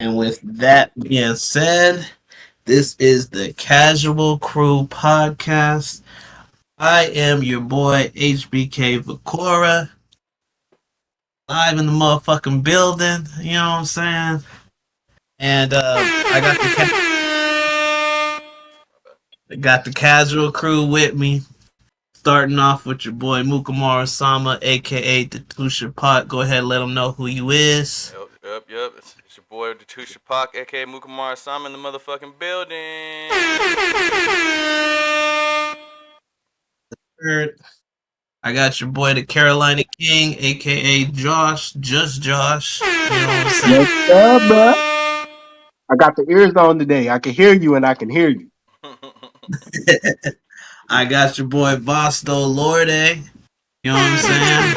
And with that being said, this is the Casual Crew podcast. I am your boy HBK Vakora, live in the motherfucking building. You know what I'm saying? And I got the casual crew with me. Starting off with your boy Mukamura Sama, aka the Tusha Pot. Go ahead, let them know who you is. Yep. It's your boy Datusha Pak, aka Mukamara Sam in the motherfucking building. Third, I got your boy the Carolina King, aka Josh, just Josh. You know what I'm saying? What's up, bro? I got the ears on today. I can hear you and I can hear you. I got your boy Vosto Lorde. You know what I'm saying?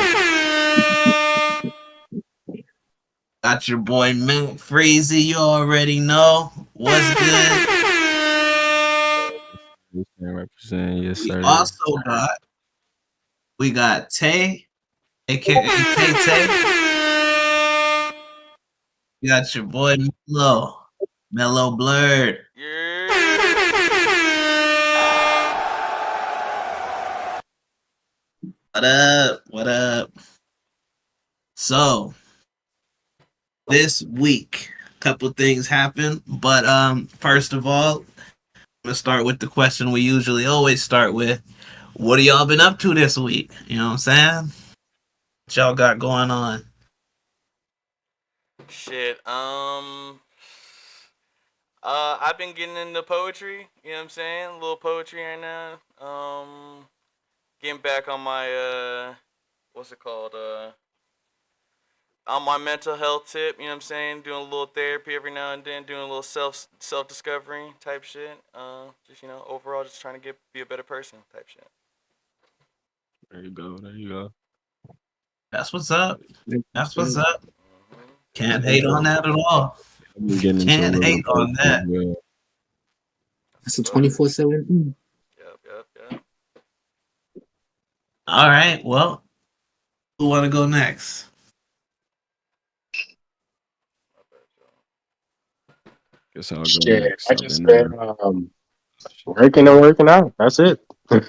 Got your boy Matt Freezy. You already know what's good. Represent, yes, We sir. also got Tay, aka Tay Tay. We got your boy Mellow Blurred. What up? So this week, a couple things happened, but first of all, I'm gonna start with the question we usually always start with. What have y'all been up to this week? You know what I'm saying? What y'all got going on? Shit. I've been getting into poetry. You know what I'm saying? A little poetry right now. Getting back on my what's it called? On my mental health tip. You know what I'm saying? Doing a little therapy every now and then. Doing a little self discovery type shit. Just overall, just trying to be a better person type shit. There you go. That's what's up. That's what's Mm-hmm. up. Can't hate on that at all. Can't hate on that. It's a 24/7. Yep. All right. Well, who want to go next? Guess I'll go Shit, next. I just been working and working out. That's it. Oh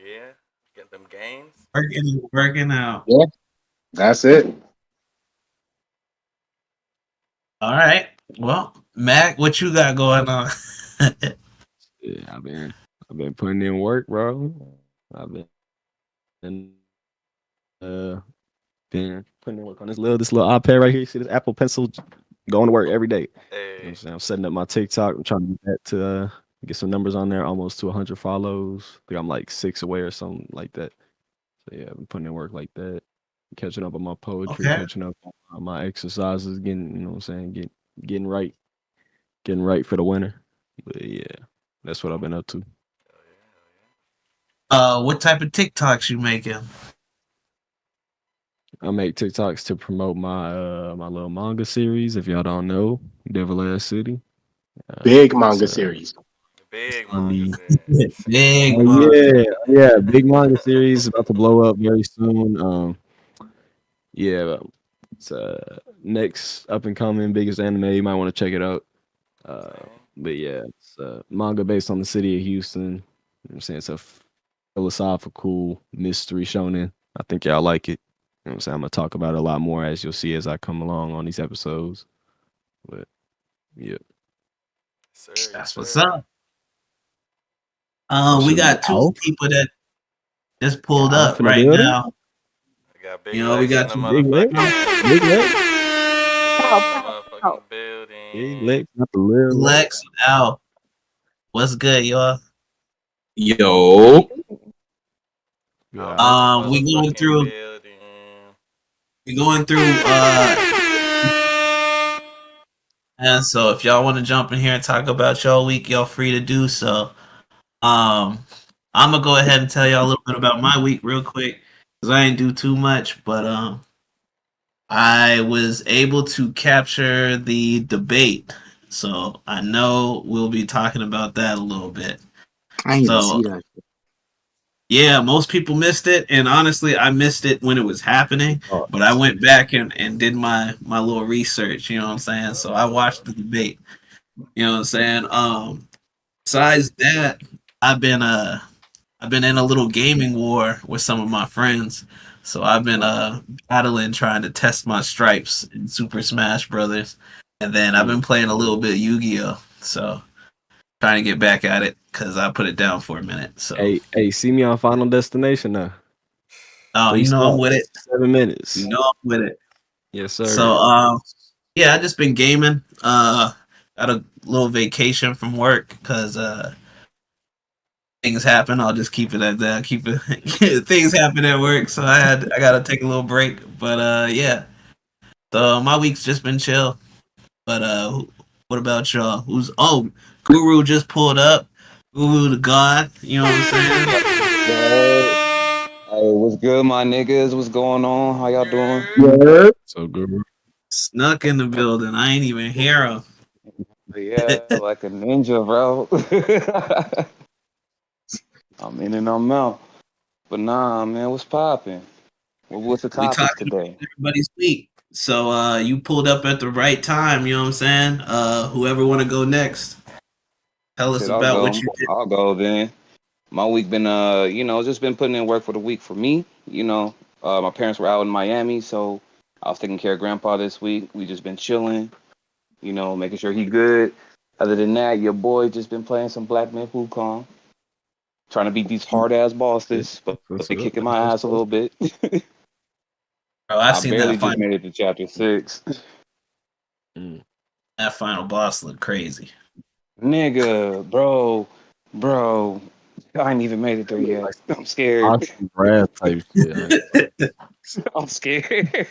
yeah, get them gains. Working out. Yeah, that's it. All right. Well, Mac, what you got going on? Yeah, I've been putting in work, bro. I've been putting in work on this little iPad right here. You see this Apple Pencil, going to work every day. Hey. You know what I'm saying? I'm setting up my TikTok. I'm trying to get that to get some numbers on there, almost to 100 follows. I think I'm like 6 away or something like that. So yeah, I've been putting in work like that, catching up on my poetry, Okay. catching up on my exercises, getting, you know what I'm saying, getting right for the winter. But yeah, that's what I've been up to. What type of TikToks you making? I make TikToks to promote my my little manga series. If y'all don't know, Devil Ass City. Big manga series. Big manga series. Big yeah, big manga series about to blow up very soon. Yeah, it's next up and coming biggest anime. You might want to check it out. But yeah, it's manga based on the city of Houston. You know what I'm saying? It's a philosophical mystery shonen. I think y'all like it. You know what I'm saying? I'm gonna talk about it a lot more as you'll see as I come along on these episodes. But yeah. That's what's up. That's We your got two mouth. people that just pulled Mouth up in the right building. now. We got big You know, we legs in got the two Big leg. motherfucking Big leg. motherfucking building. Big leg. Not the little leg. Lex out. What's good, y'all? Yo. Yeah. We going through. Building. We going through. And so if y'all want to jump in here and talk about y'all week, y'all free to do so. I'm gonna go ahead and tell y'all a little bit about my week real quick because I ain't do too much, but I was able to capture the debate, so I know we'll be talking about that a little bit. I ain't even So see that. Yeah, most people missed it, and honestly, I missed it when it was happening. Oh, But I went back and did my little research. You know what I'm saying? So I watched the debate. You know what I'm saying? Besides that, I've been I've been in a little gaming war with some of my friends. So I've been battling trying to test my stripes in Super Smash Brothers. And then I've been playing a little bit of Yu-Gi-Oh! So trying to get back at it because I put it down for a minute. So hey, see me on Final Destination now. oh, you know I'm with it. 7 minutes. You know I'm with it. Yes, sir. So yeah, I just been gaming. Got a little vacation from work because things happen. I'll just keep it at that. Keep it. Things happen at work, so I gotta take a little break. But yeah. So my week's just been chill. But what about y'all? Guru just pulled up. Guru the God. You know what I'm saying? Hey, what's good, my niggas? What's going on? How y'all doing? Yeah. So good. Snuck in the building. I ain't even hear him. Yeah, like a ninja, bro. I'm in and I'm out. But nah, man, what's popping? What's the We topic talking today? everybody's week. So you pulled up at the right time, you know what I'm saying? Whoever wanna go next. Tell us Shit, I'll about what go. you did. I'll go then. My week been just been putting in work for the week for me. My parents were out in Miami, so I was taking care of grandpa this week. We just been chilling, making sure he good. Other than that, your boy just been playing some Black Myth Wukong, trying to beat these hard ass bosses, but they kicking my ass a little bit. Bro, I I seen barely just made it to chapter 6. that final boss look crazy. Nigga, bro, I ain't even made it there yet. I'm scared. Awesome Brad type shit. I'm scared. I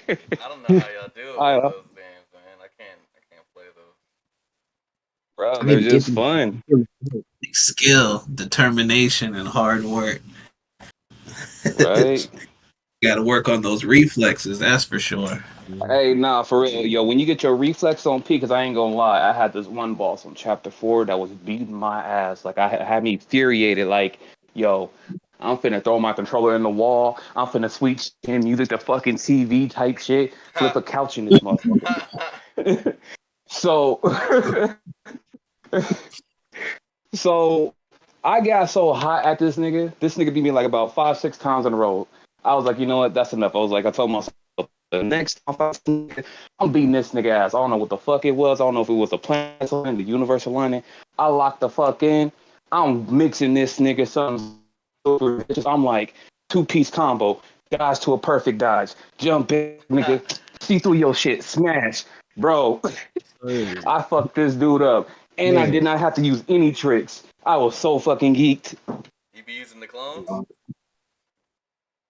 don't know how y'all do it with those games, man. I can't play those. Bro, they're just fun. Skill, determination, and hard work. Right? You gotta work on those reflexes, that's for sure. Hey, nah, for real. Yo, when you get your reflex on peak, because I ain't gonna lie, I had this one boss on chapter 4 that was beating my ass. Like, I had me infuriated. Like, yo, I'm finna throw my controller in the wall. I'm finna switch in music to fucking TV type shit. Flip a couch in this motherfucker. So, so I got so hot at this nigga. This nigga beat me like about 5-6 times in a row. I was like, you know what? That's enough. I told myself, the next time I'm beating this nigga ass. I don't know what the fuck it was. I don't know if it was the planet aligning, the universe aligning. I locked the fuck in. I'm mixing this nigga something super. I'm like 2-piece combo. Dodge to a perfect dodge. Jump in, nigga. See through your shit. Smash. Bro, I fucked this dude up. And I did not have to use any tricks. I was so fucking geeked. You be using the clones?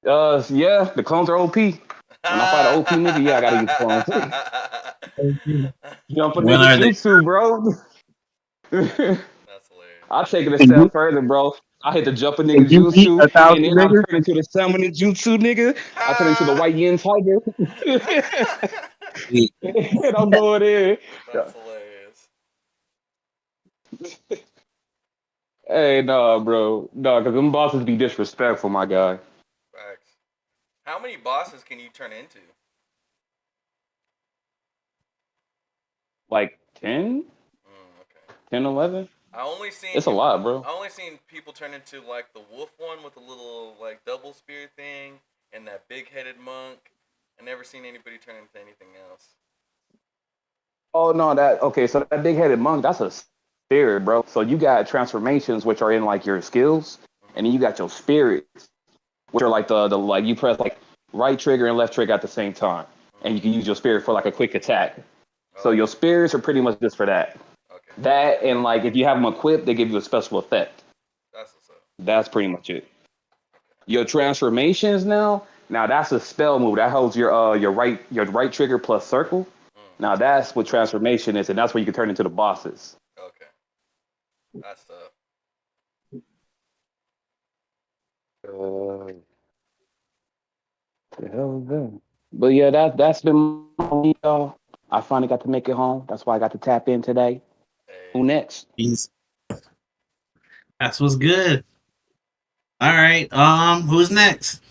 Yeah, the clones are OP. When I fight an OP nigga, yeah, I gotta use clones. Jumping When into are they? jutsu, bro. That's hilarious. I take it a step further, bro. I hit the jumping nigga If you beat jutsu, 1,000 and then I niggas, turn into the summoning jutsu nigga. I turn into the white yin tiger. And I'm going in. That's hilarious. Hey, nah, bro. Nah, because them bosses be disrespectful, my guy. Facts. How many bosses can you turn into? Like 10? Okay. 10, 11? I only seen It's a lot, bro. I only seen people turn into like the wolf one with the little like double spear thing and that big-headed monk. I never seen anybody turn into anything else. Oh, no, so that big-headed monk, that's a spirit, bro. So you got transformations, which are in like your skills, and then you got your spirits, which are like the like you press like right trigger and left trigger at the same time, and you can use your spirit for like a quick attack. So your spirits are pretty much just for that. Okay. That and like if you have them equipped, they give you a special effect. That's what's up. That's pretty much it. Your transformations now that's a spell move that holds your right trigger plus circle. Now that's what transformation is, and that's where you can turn into the bosses. Okay. That's tough. The hell is that? But yeah, that's been my week, y'all. I finally got to make it home. That's why I got to tap in today. Hey. Who next? That's what's good. All right. Who's next?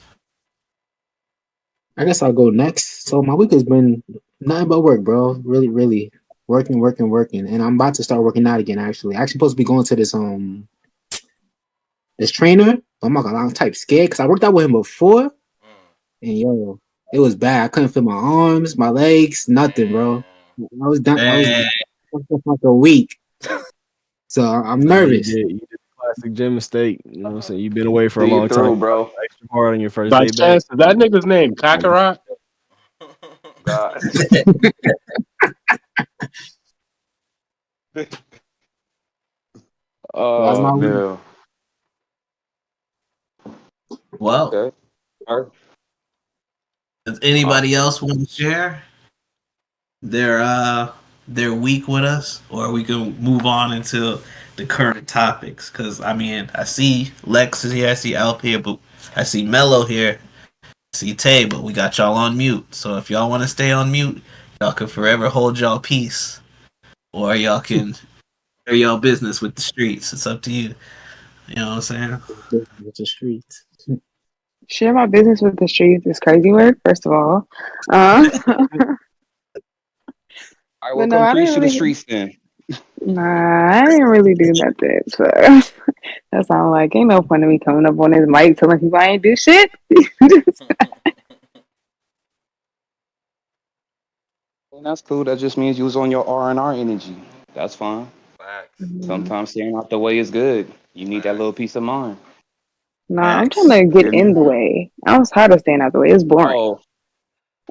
I guess I'll go next. So my week has been nothing but work, bro. Really, really working, and I'm about to start working out again. Actually, supposed to be going to this trainer. I'm not gonna lie, I'm type scared because I worked out with him before, and yo, it was bad. I couldn't feel my arms, my legs, nothing, bro. I was done. I was Dang. for like a week, so I'm So nervous. you did the classic gym mistake. You know what I'm saying? You've been away for a See you long through, time. bro. Extra hard on your first By day back. chance, is that nigga's name Kakarot? God. That's my Oh week. no. Well, Okay. All right. does anybody else want to share their week with us, or we can move on into the current topics? Because I mean, I see Lex is here, I see Alp here, but I see Mello here, I see Tay, but we got y'all on mute. So if y'all want to stay on mute, y'all can forever hold y'all peace, or y'all can share y'all business with the streets. It's up to you. You know what I'm saying? With the streets. Share my business with the streets is crazy work, first of all. Um, All right, but well, no, come I preach didn't to the really. streets then. Nah, I didn't really do nothing. So that's why I'm like, ain't no point in me coming up on this mic telling people I ain't do shit. And that's cool. That just means you was on your R&R energy. That's fine. Facts. Sometimes staying out the way is good. You need that little peace of mind. Nah, I'm trying Facts. to get in the way. I was tired of staying out the way. It's boring. Oh,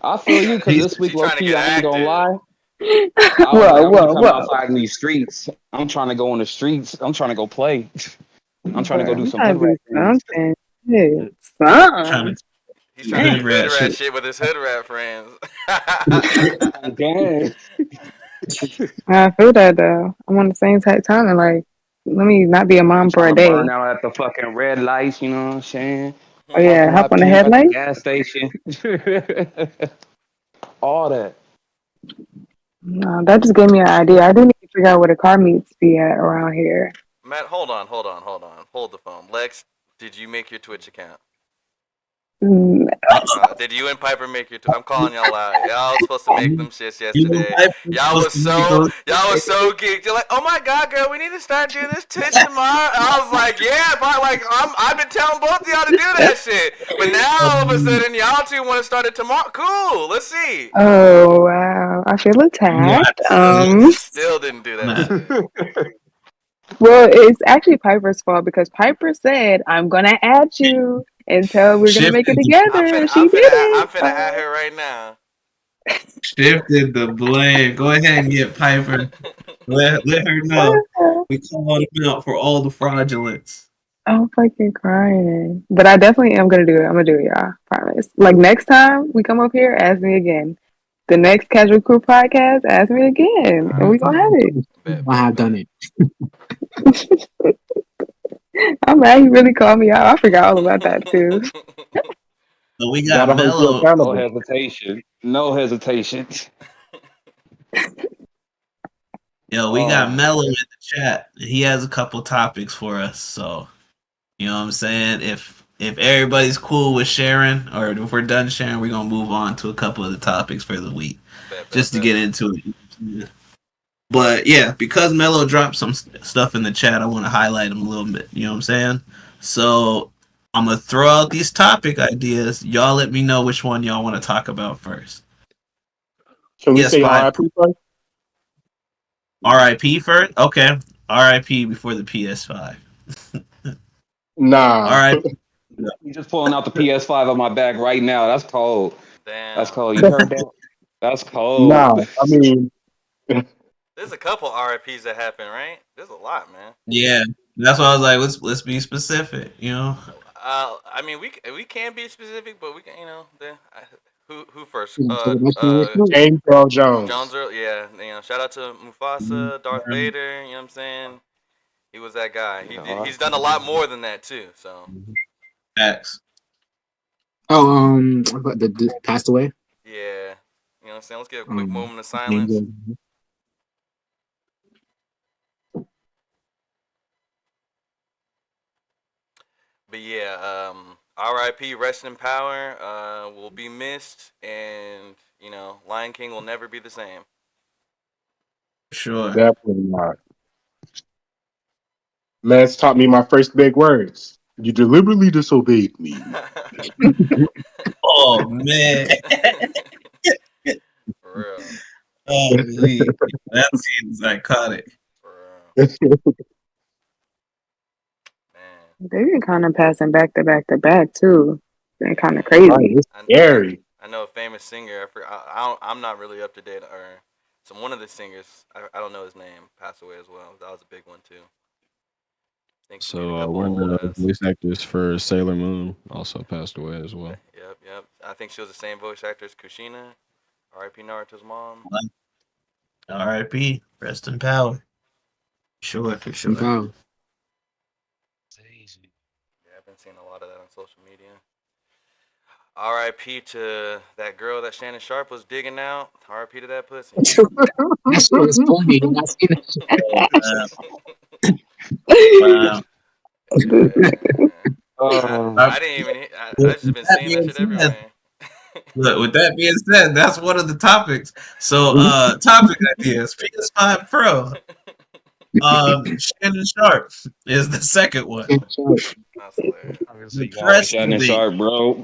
I feel you because this week, She low trying to key, get I ain't gonna active. lie. I was like, Whoa, I want to whoa, come whoa. outside in these streets. I'm trying to go in the streets. I'm trying to go play. I'm trying to go Bro, do I'm some trying hood to do rat things. something. Shit, Trying something. to He's do trying to Man. hood do hood rat rat shit. shit with his hood rat friends. Gang. I feel that though. I'm on the same type time and like, let me not be a I'm mom for trying a to burn day. out at the fucking red lights, you know what I'm saying? Oh yeah, Parking hop lot on the pimp at the headlight. gas station. All that. No, that just gave me an idea. I do need to figure out where the car meets be at around here. Matt, hold on. Hold the phone. Lex, did you make your Twitch account? Mm, Did you and Piper make your? I'm calling y'all out. Y'all was supposed to make them shits You and yesterday. Piper were supposed to make those. Y'all was so geeked. You're like, oh my god, girl, we need to start doing this Twitch tomorrow. I was like, yeah, but like I've been telling both of y'all to do that shit. But now all of a sudden y'all two want to start it tomorrow. Cool. Let's see. Oh wow, I feel attacked. Still didn't do that Nah. shit. Well, it's actually Piper's fault because Piper said, "I'm gonna add you until we're gonna make it Shifted the together." She did I'm it. finna add her right now. shifted the blame. Go ahead and get Piper. Let her know. We called him out for all the fraudulence. I'm fucking crying. But I definitely am gonna do it. I'm gonna do it, y'all. Promise. Like next time we come up here, ask me again. The next Casual Crew podcast, ask me again, and we gonna have it. I have done it. I'm mad he really called me out. I forgot all about that too. So we got Gotta hold you Mello. No accountable. hesitation. No hesitation. Yo, we got Oh, Mello in the chat. He has a couple topics for us. So you know what I'm saying? If everybody's cool with sharing, or if we're done sharing, we're gonna move on to a couple of the topics for the week. Just to get into it. But yeah, because Mello dropped some stuff in the chat, I want to highlight him a little bit. You know what I'm saying? So I'm gonna throw out these topic ideas. Y'all let me know which one y'all want to talk about first. Can we Yes, say Pipe. RIP first? RIP first? Okay. RIP before the PS5. Nah. RIP. you just pulling out the PS5 of my bag right now. That's cold. Damn. That's cold. You heard that? That's Nah. cold. I mean, There's a couple RIPs that happen, right? There's a lot, man. Yeah. That's why I was like, let's be specific, you know? I mean, we can be specific, but we can, who first? James Earl Jones. Jones Earl, yeah. Shout out to Mufasa, Darth Vader. You know what I'm saying? He was that guy. He's done a lot more than that too. So Facts. Oh, but the passed away. yeah, you know what I'm saying. Let's get a quick moment of silence. James But yeah, R.I.P. Rest in power. Will be missed, and Lion King will never be the same. Sure. Definitely not. Lance taught me my first big words. You deliberately disobeyed me. Oh man. For real. Holy, that seems psychotic. For real. Man. They've been kind of passing back to back to back too. Been kind of crazy. Right, it's scary. I know a famous singer. I'm not really up to date. Or one of the singers. I don't know his name. Passed away as well. That was a big one too. I think he made a So couple one of the of voice actors for Sailor Moon also passed away as well. Yep. I think she was the same voice actor as Kushina. R.I.P. Naruto's mom. R.I.P. Rest in power. Sure, for sure. Wow. Yeah, I've been seeing a lot of that on social media. R.I.P. to that girl that Shannon Sharp was digging out. R.I.P. to that pussy. That shit was funny. You not seen that Wow. I didn't even. I just been seeing that shit everywhere. Look, with that being said, that's one of the topics. So, topic ideas. PS5 Pro. Shannon Sharp is the second one. That's hilarious. Press Shannon release. Sharp, bro.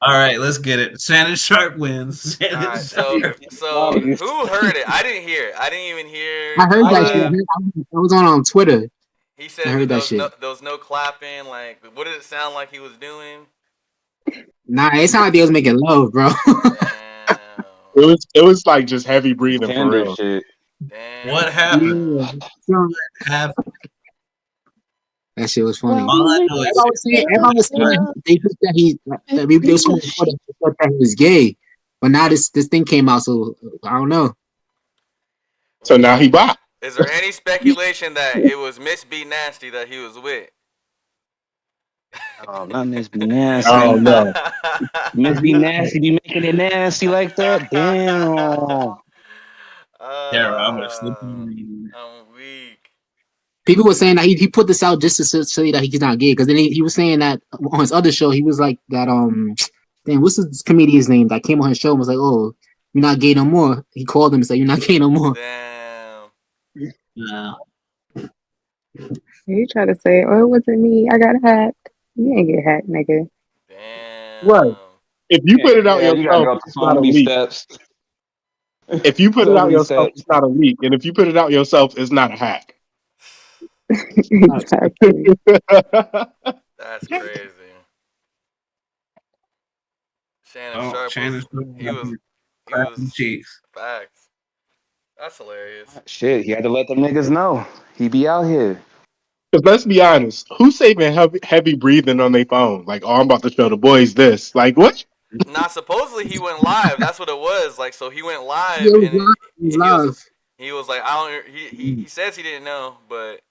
All right, let's get it. Shannon Sharp wins. All right, so who heard it? I didn't hear it. I didn't even hear. I heard that shit. I was on Twitter. He said I heard there that shit. there was no clapping. Like, what did it sound like he was doing? Nah, it sounded like they was making love, bro. Damn. It was like just heavy breathing for Tender real. shit. Damn. What happened? That shit was funny. All I know is Everyone was saying that they think that they was going to that he was gay, but now this thing came out, so I don't know. So now he bought. Is there any speculation that it was Miss B Nasty that he was with? Oh, not Miss B Nasty. Oh no. Miss B Nasty be making it nasty like that? Damn. Dara, I'm gonna slip I'm you. weak. People were saying that he put this out just to say that he's not gay, because then he was saying that on his other show he was like that. Damn, what's his comedian's name that came on his show and was like, "Oh, you're not gay no more." He called him and said, "You're not gay no more." Damn. No. You try to say, "Oh, it wasn't me. I got hacked." You ain't get hacked, nigga. Damn. Right. If you put it out you gotta go yourself, through it's so not a many leak. steps. If you put it So out many yourself, steps. it's not a leak. And if you put it out yourself, it's not a hack. Exactly. That's crazy. Shannon Oh, Sharp Shannon was, Sharp he was clapping cheeks. facts. That's hilarious. Shit, he had to let them niggas know. He be out here. Because let's be honest, who's saving heavy breathing on their phone? Like, oh, I'm about to show the boys this. Like, what? Nah, supposedly he went live. That's what it was. Like, so he went live He was and live. He was live. he was like, I don't. He says he didn't know, but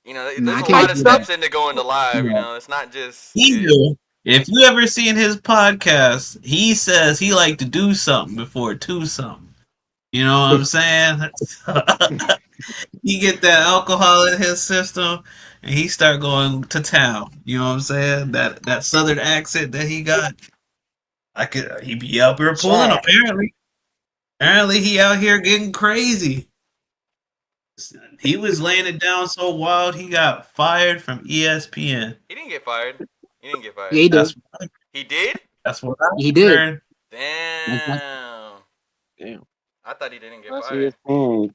there's Nah, I a can't lot of do that. steps into going to live. It's not just. He knew. If you ever seen his podcast, he says he like to do something before do something. You know what I'm saying? He get that alcohol in his system, and he start going to town. You know what I'm saying? That southern accent that he got. He be out here pulling. Apparently he out here getting crazy. He was laying it down so wild he got fired from ESPN. He didn't get fired. He didn't get fired. Yeah, he did. He did? That's what I He did. heard. Damn. Damn. I thought he didn't get That's fired. it.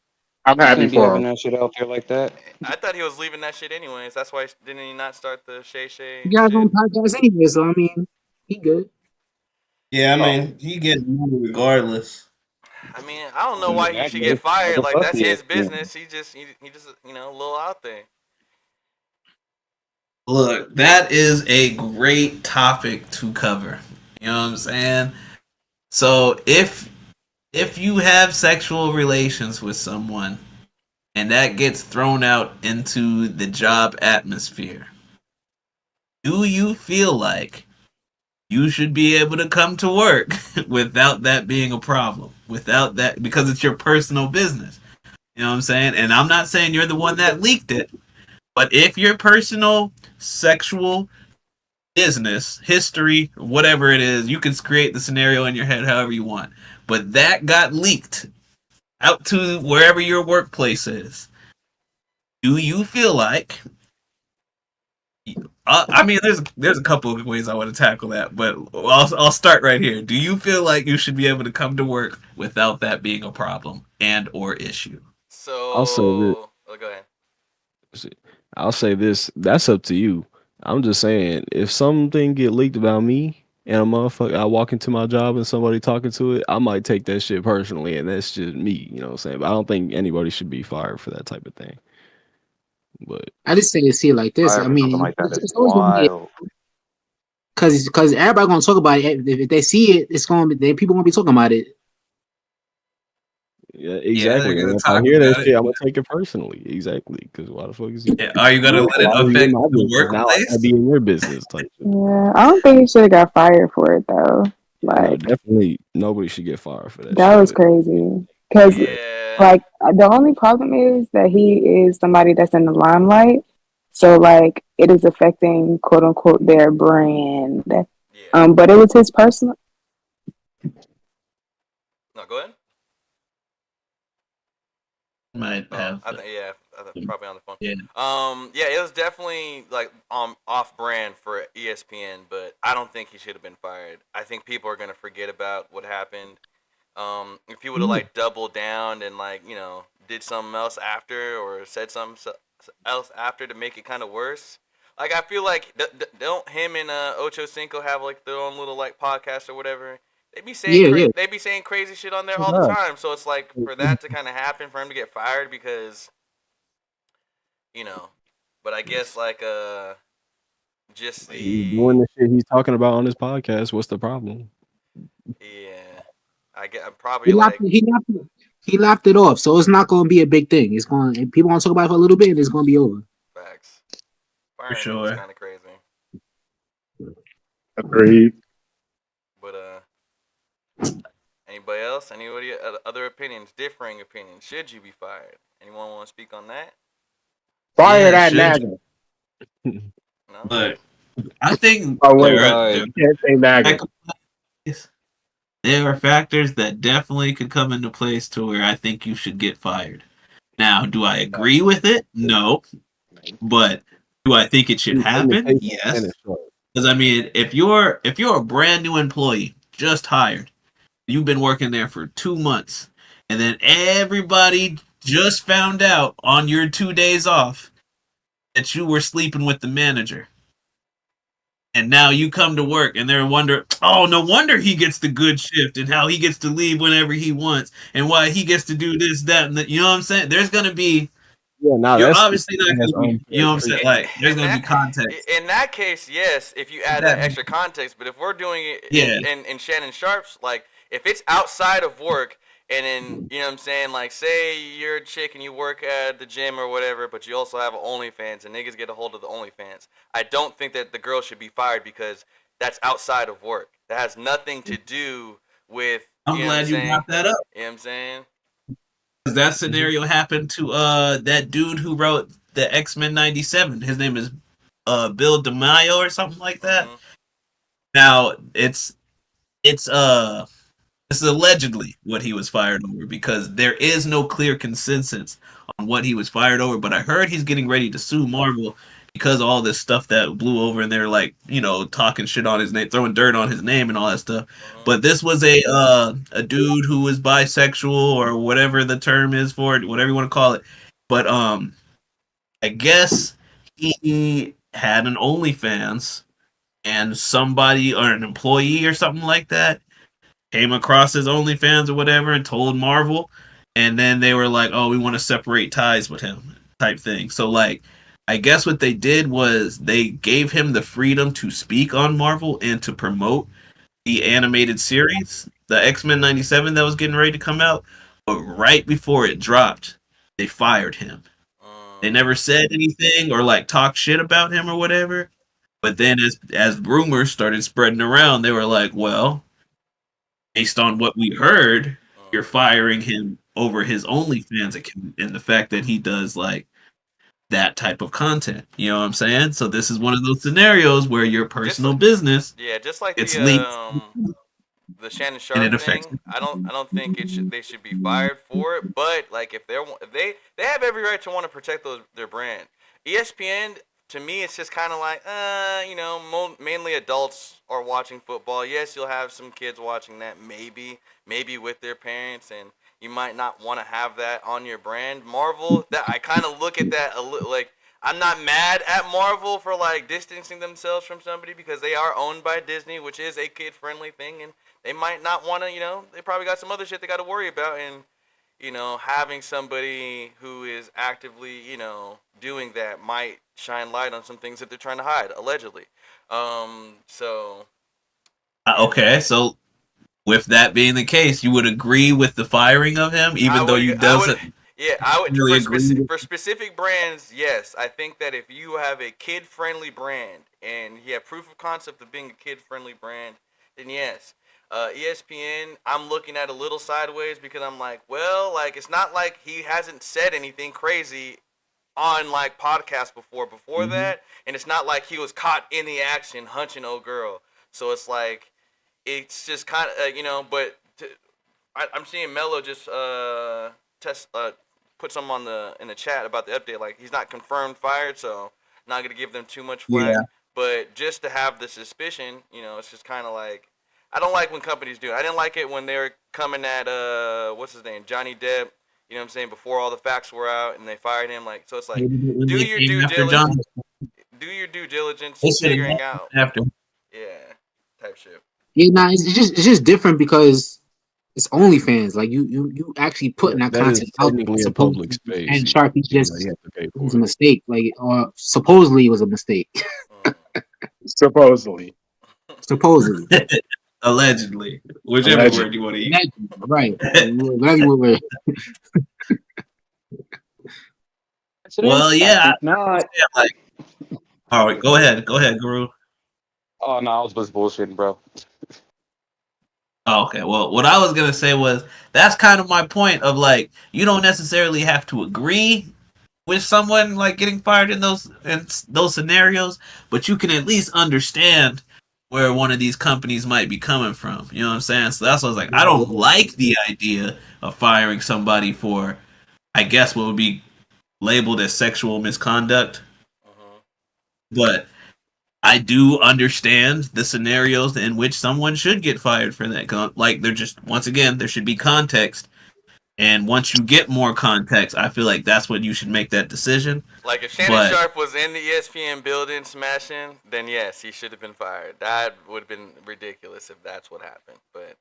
I'm happy Can't be for having him. that shit out there like that. I thought he was leaving that shit anyways. That's why didn't he not start the Shay Shay? He got his own shit? podcast anyway, so I mean, he good. Yeah, I mean, he getting money regardless. I mean, I don't know why he should get fired. Like, that's his business. He just a little out there. Look, that is a great topic to cover. You know what I'm saying? So if you have sexual relations with someone and that gets thrown out into the job atmosphere, do you feel like you should be able to come to work without that being a problem? Without that, because it's your personal business. You know what I'm saying? And I'm not saying you're the one that leaked it, but if your personal sexual business, history, whatever it is. You can create the scenario in your head however you want. But that got leaked out to wherever your workplace is. Do you feel like I mean, there's a couple of ways I want to tackle that, but I'll start right here. Do you feel like you should be able to come to work without that being a problem and or issue? So, Also, go ahead. I'll say this: that's up to you. I'm just saying, if something get leaked about me and a motherfucker, I walk into my job and somebody talking to it, I might take that shit personally, and that's just me. You know what I'm saying? But I don't think anybody should be fired for that type of thing. But I just say see it like this. I mean, Something like that it's is always gonna be wild. because everybody gonna talk about it. If they see it, it's gonna be then people gonna be talking about it. yeah, exactly. they're And gonna if I talk hear that about shit, it. I'm gonna take it personally. Exactly. Because why the fuck is you? Yeah, are you gonna let it Why are you affect in my the business? Now I workplace? gotta be in your business type shit. Yeah, I don't think he should have got fired for it though. No, Like definitely nobody should get fired for that that shit. was crazy. Because Yeah. like the only problem is that he is somebody that's in the limelight, so like it is affecting quote unquote their brand. Yeah. But it was his personal. No, go ahead. Might have. I think probably on the phone. Yeah. Yeah, it was definitely like off brand for ESPN, but I don't think he should have been fired. I think people are gonna forget about what happened. If he would have like doubled down and like did something else after or said something else after to make it kind of worse. Like I feel like don't him and Ocho Cinco have like their own little like podcast or whatever. They be saying they be saying crazy shit on there all the time. So it's like for that to kind of happen for him to get fired because but I guess like just He's doing the shit he's talking about on his podcast. What's the problem? yeah. I'm probably He laughed it off, so it's not going to be a big thing. It's going people want to talk about it for a little bit, and it's going to be over. Facts. For sure. It's kind of crazy. Agreed. But anybody else? Anybody other opinions? Differing opinions? Should you be fired? Anyone want to speak on that? Fire Yeah, that should nagger. No. But I think Oh wait, Right. you can't say nagger. there are factors that definitely could come into place to where I think you should get fired. Now, do I agree with it? No. But do I think it should happen? Yes. Because I mean, if you're a brand new employee, just hired, you've been working there for 2 months, and then everybody just found out on your 2 days off that you were sleeping with the manager. And now you come to work and they're wondering, oh, no wonder he gets the good shift and how he gets to leave whenever he wants and why he gets to do this, that, and that. You know what I'm saying? There's going to be, you're obviously not going to be, you know what I'm saying? Like, there's going to be context. In that case, yes, if you add that extra context. But if we're doing it in Shannon Sharp's, like, if it's outside of work, and then, you know what I'm saying, like, say you're a chick and you work at the gym or whatever, but you also have OnlyFans and niggas get a hold of the OnlyFans. I don't think that the girl should be fired because that's outside of work. That has nothing to do with, I'm glad you brought that up. You know what I'm saying? Because that scenario happened to that dude who wrote the X-Men 97. His name is Bill DeMaio or something like that. Mm-hmm. Now, it's this is allegedly what he was fired over because there is no clear consensus on what he was fired over. But I heard he's getting ready to sue Marvel because of all this stuff that blew over and they're like, talking shit on his name, throwing dirt on his name and all that stuff. But this was a dude who was bisexual or whatever the term is for it, whatever you want to call it. But I guess he had an OnlyFans and somebody or an employee or something like that came across his OnlyFans or whatever and told Marvel, and then they were like, oh, we want to separate ties with him type thing. So like, I guess what they did was they gave him the freedom to speak on Marvel and to promote the animated series, the X-Men 97 that was getting ready to come out, but right before it dropped, they fired him. They never said anything or like talked shit about him or whatever. But then as rumors started spreading around, they were like, well, based on what we heard, you're firing him over his OnlyFans account and the fact that he does like that type of content. You know what I'm saying? So this is one of those scenarios where your personal business Yeah, just like it's leaked the Shannon and Sharp it affects. thing. I don't think they should be fired for it. But like if they have every right to want to protect their brand. ESPN, to me, it's just kind of like mainly adults are watching football. Yes, you'll have some kids watching that maybe with their parents, and you might not want to have that on your brand. Marvel, that I kind of look at that a little like. I'm not mad at Marvel for like distancing themselves from somebody because they are owned by Disney, which is a kid-friendly thing, and they might not want to, they probably got some other shit they got to worry about, and having somebody who is actively, doing that might shine light on some things that they're trying to hide, allegedly. So. Okay, so with that being the case, you would agree with the firing of him, even though you doesn't. Yeah, I would. Really For specific brands, yes. I think that if you have a kid-friendly brand and you have proof of concept of being a kid-friendly brand, then yes. ESPN, I'm looking at a little sideways because I'm like, well, like it's not like he hasn't said anything crazy on like podcasts before that, and it's not like he was caught in the action hunching old girl. So it's like, it's just kind of but I'm seeing Melo just put some in the chat about the update. Like he's not confirmed fired, so not gonna give them too much flack. Yeah. But just to have the suspicion, it's just kind of like I don't like when companies do it. I didn't like it when they were coming at what's his name, Johnny Depp. You know what I'm saying? Before all the facts were out and they fired him. Like so, it's like do your due diligence. Do your due diligence, figuring out after. Yeah, type shit. Yeah, nah, it's just different because it's OnlyFans. Like you actually putting that content is out technically a public space. And Sharpie just you have to pay it for was a it. mistake. Like or supposedly it was a mistake. Supposedly. Supposedly. Allegedly. Whichever Allegedly. word you want to use. Imagine, right. Whatever you want Well, yeah. Not. Like, all right, go ahead, Guru. Oh no, I was just bullshitting, bro. Oh, okay. Well, what I was gonna say was that's kind of my point of like you don't necessarily have to agree with someone like getting fired in those scenarios, but you can at least understand where one of these companies might be coming from. You know what I'm saying? So that's what I was like. I don't like the idea of firing somebody for, I guess, what would be labeled as sexual misconduct. But I do understand the scenarios in which someone should get fired for that. Like, they're just, once again, there should be context. And once you get more context, I feel like that's when you should make that decision. Like, if Shannon Sharp was in the ESPN building smashing, then yes, he should have been fired. That would have been ridiculous if that's what happened. But,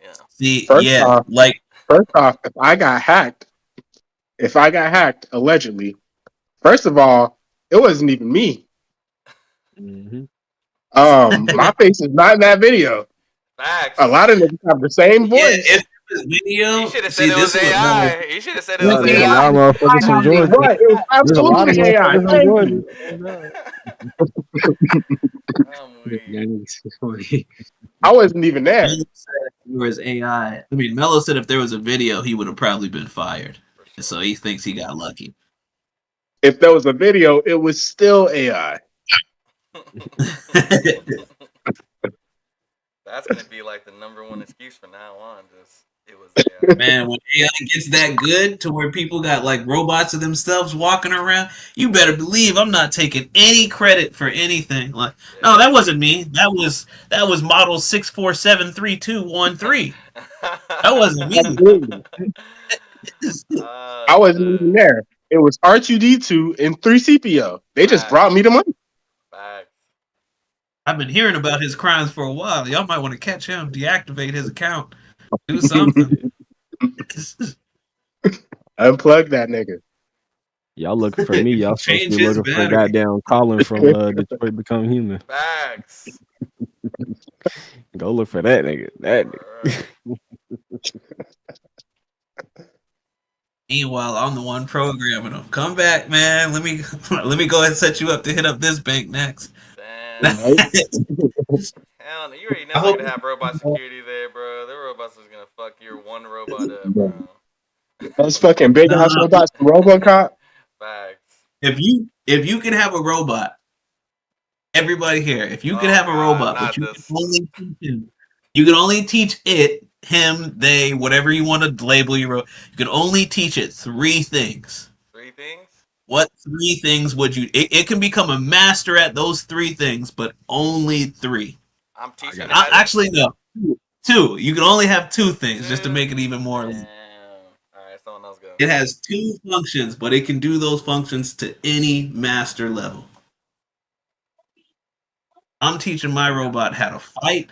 yeah. See, First off, if I got hacked, allegedly, first of all, it wasn't even me. My face is not in that video. Facts. A lot of niggas have the same voice. Yeah, video. He should have said it was AI. He should have said it was There's a AI. lot of motherfuckers from Georgia. Right, it was There's a lot of absolutely AI. motherfuckers from Georgia. I wasn't even there. There was AI. I mean, Melo said if there was a video, he would have probably been fired. And so he thinks he got lucky. If there was a video, it was still AI. That's gonna be like the number one excuse from now on. Just it was AI. Man, when AI gets that good to where people got like robots of themselves walking around, you better believe I'm not taking any credit for anything. Like, no, that wasn't me. That was model 6473213. That wasn't me. I wasn't even there. It was R2D2 and 3CPO. They just brought me the money. Facts. I've been hearing about his crimes for a while. Y'all might want to catch him, deactivate his account, do something. Unplug that nigga. Y'all looking for me? Y'all supposed to Change be his looking for battery. goddamn Colin from Detroit Become Human. Facts. Go look for that nigga. That nigga. Meanwhile, I'm the one programming them. Come back, man. Let me go ahead and set you up to hit up this bank next. Damn. Hell no, you already know they're gonna have robot security there, bro. The robots is gonna fuck your one robot up, bro. Those fucking big ass robots from RoboCop. Facts. if you can have a robot, everybody here, if you can have a robot, but you can only teach him, you can only teach it, him, they, whatever you want to label your robot. You can only teach it 3 things. 3 things? What 3 things would you? It can become a master at those 3 things, but only 3. I'm teaching it. Actually, no. 2. You can only have 2 things just to make it even more. Damn. All right, someone else go. It has 2 functions, but it can do those functions to any master level. I'm teaching my robot how to fight,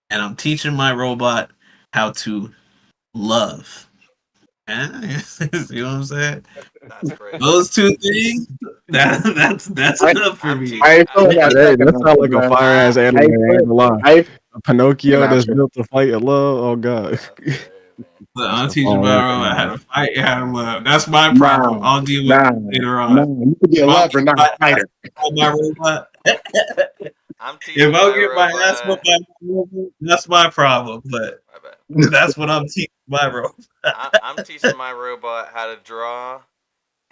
and I'm teaching my robot how to love. See what I'm saying? That's crazy. Those 2 things, that's enough for me. I feel like Hey, that sounds like a fire ass anime. I ain't gonna lie. I A Pinocchio that's built to fight and love. Oh god. That's crazy. But I'm teaching my robot how to fight, how to love. That's my problem. I'll deal with it later on. you could be a lover, not a fighter. My robot. I'm teaching If I my get my ass robot. whooped by my robot, that's my problem. But My bad. that's what I'm teaching my robot. I'm teaching my robot how to draw,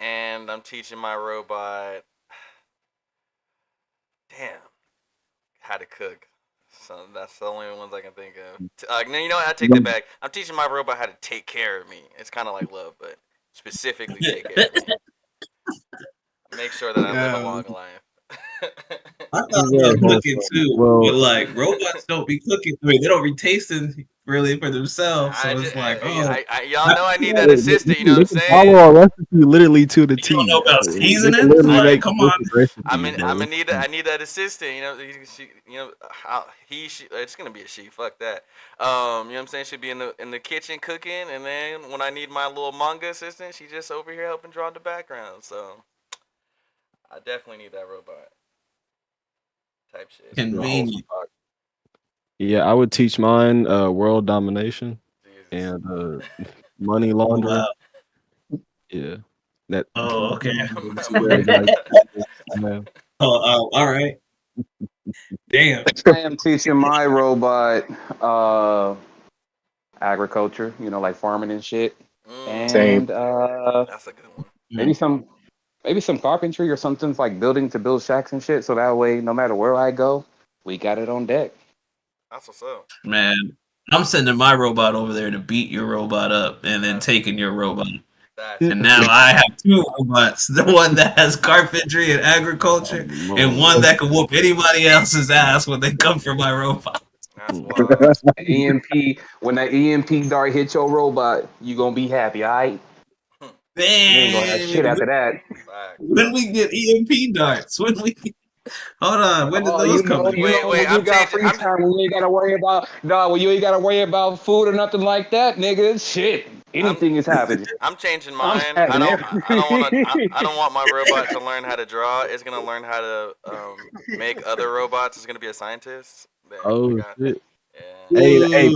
and I'm teaching my robot, how to cook. So that's the only ones I can think of. No, you know what? I take that back. I'm teaching my robot how to take care of me. It's kind of like love, but specifically take care of me. Make sure that I live a long life. I thought love cooking too, but like robots don't be cooking. I mean, they don't be tasting really for themselves. So it's like, y'all know I need that assistant. You know what I'm saying? Follow a recipe literally to the T. You don't know about They seasoning? can literally Like, make come on. recipes, I bro. need that assistant. You know, she. It's gonna be a she. Fuck that. You know what I'm saying? She'll be in the kitchen cooking, and then when I need my little manga assistant, she's just over here helping draw the background. So I definitely need that robot type shit. Convenient. Yeah, I would teach mine world domination Jesus. and money laundering. Wow. Yeah. That. Oh, okay. Yeah. Oh, all right. Damn. I am teaching my robot agriculture, like farming and shit. And Same. That's a good one. maybe some carpentry or something like build shacks and shit. So that way, no matter where I go, we got it on deck. That's what's up. Man, I'm sending my robot over there to beat your robot up and then taking your robot. And now I have 2 robots. The one that has carpentry and agriculture, and one that can whoop anybody else's ass when they come for my robot. That's wild. EMP, when that EMP dart hits your robot, you gonna be happy, all right? You ain't gonna have shit after that. When we get EMP darts, when we hold on, when did those come? Wait, you got free time when you ain't gotta worry about when you ain't gotta worry about food or nothing like that, nigga. Shit, anything is happening. I'm changing mine. I don't want my robot to learn how to draw. It's gonna learn how to make other robots. It's gonna be a scientist. Oh shit. Yeah. Hey,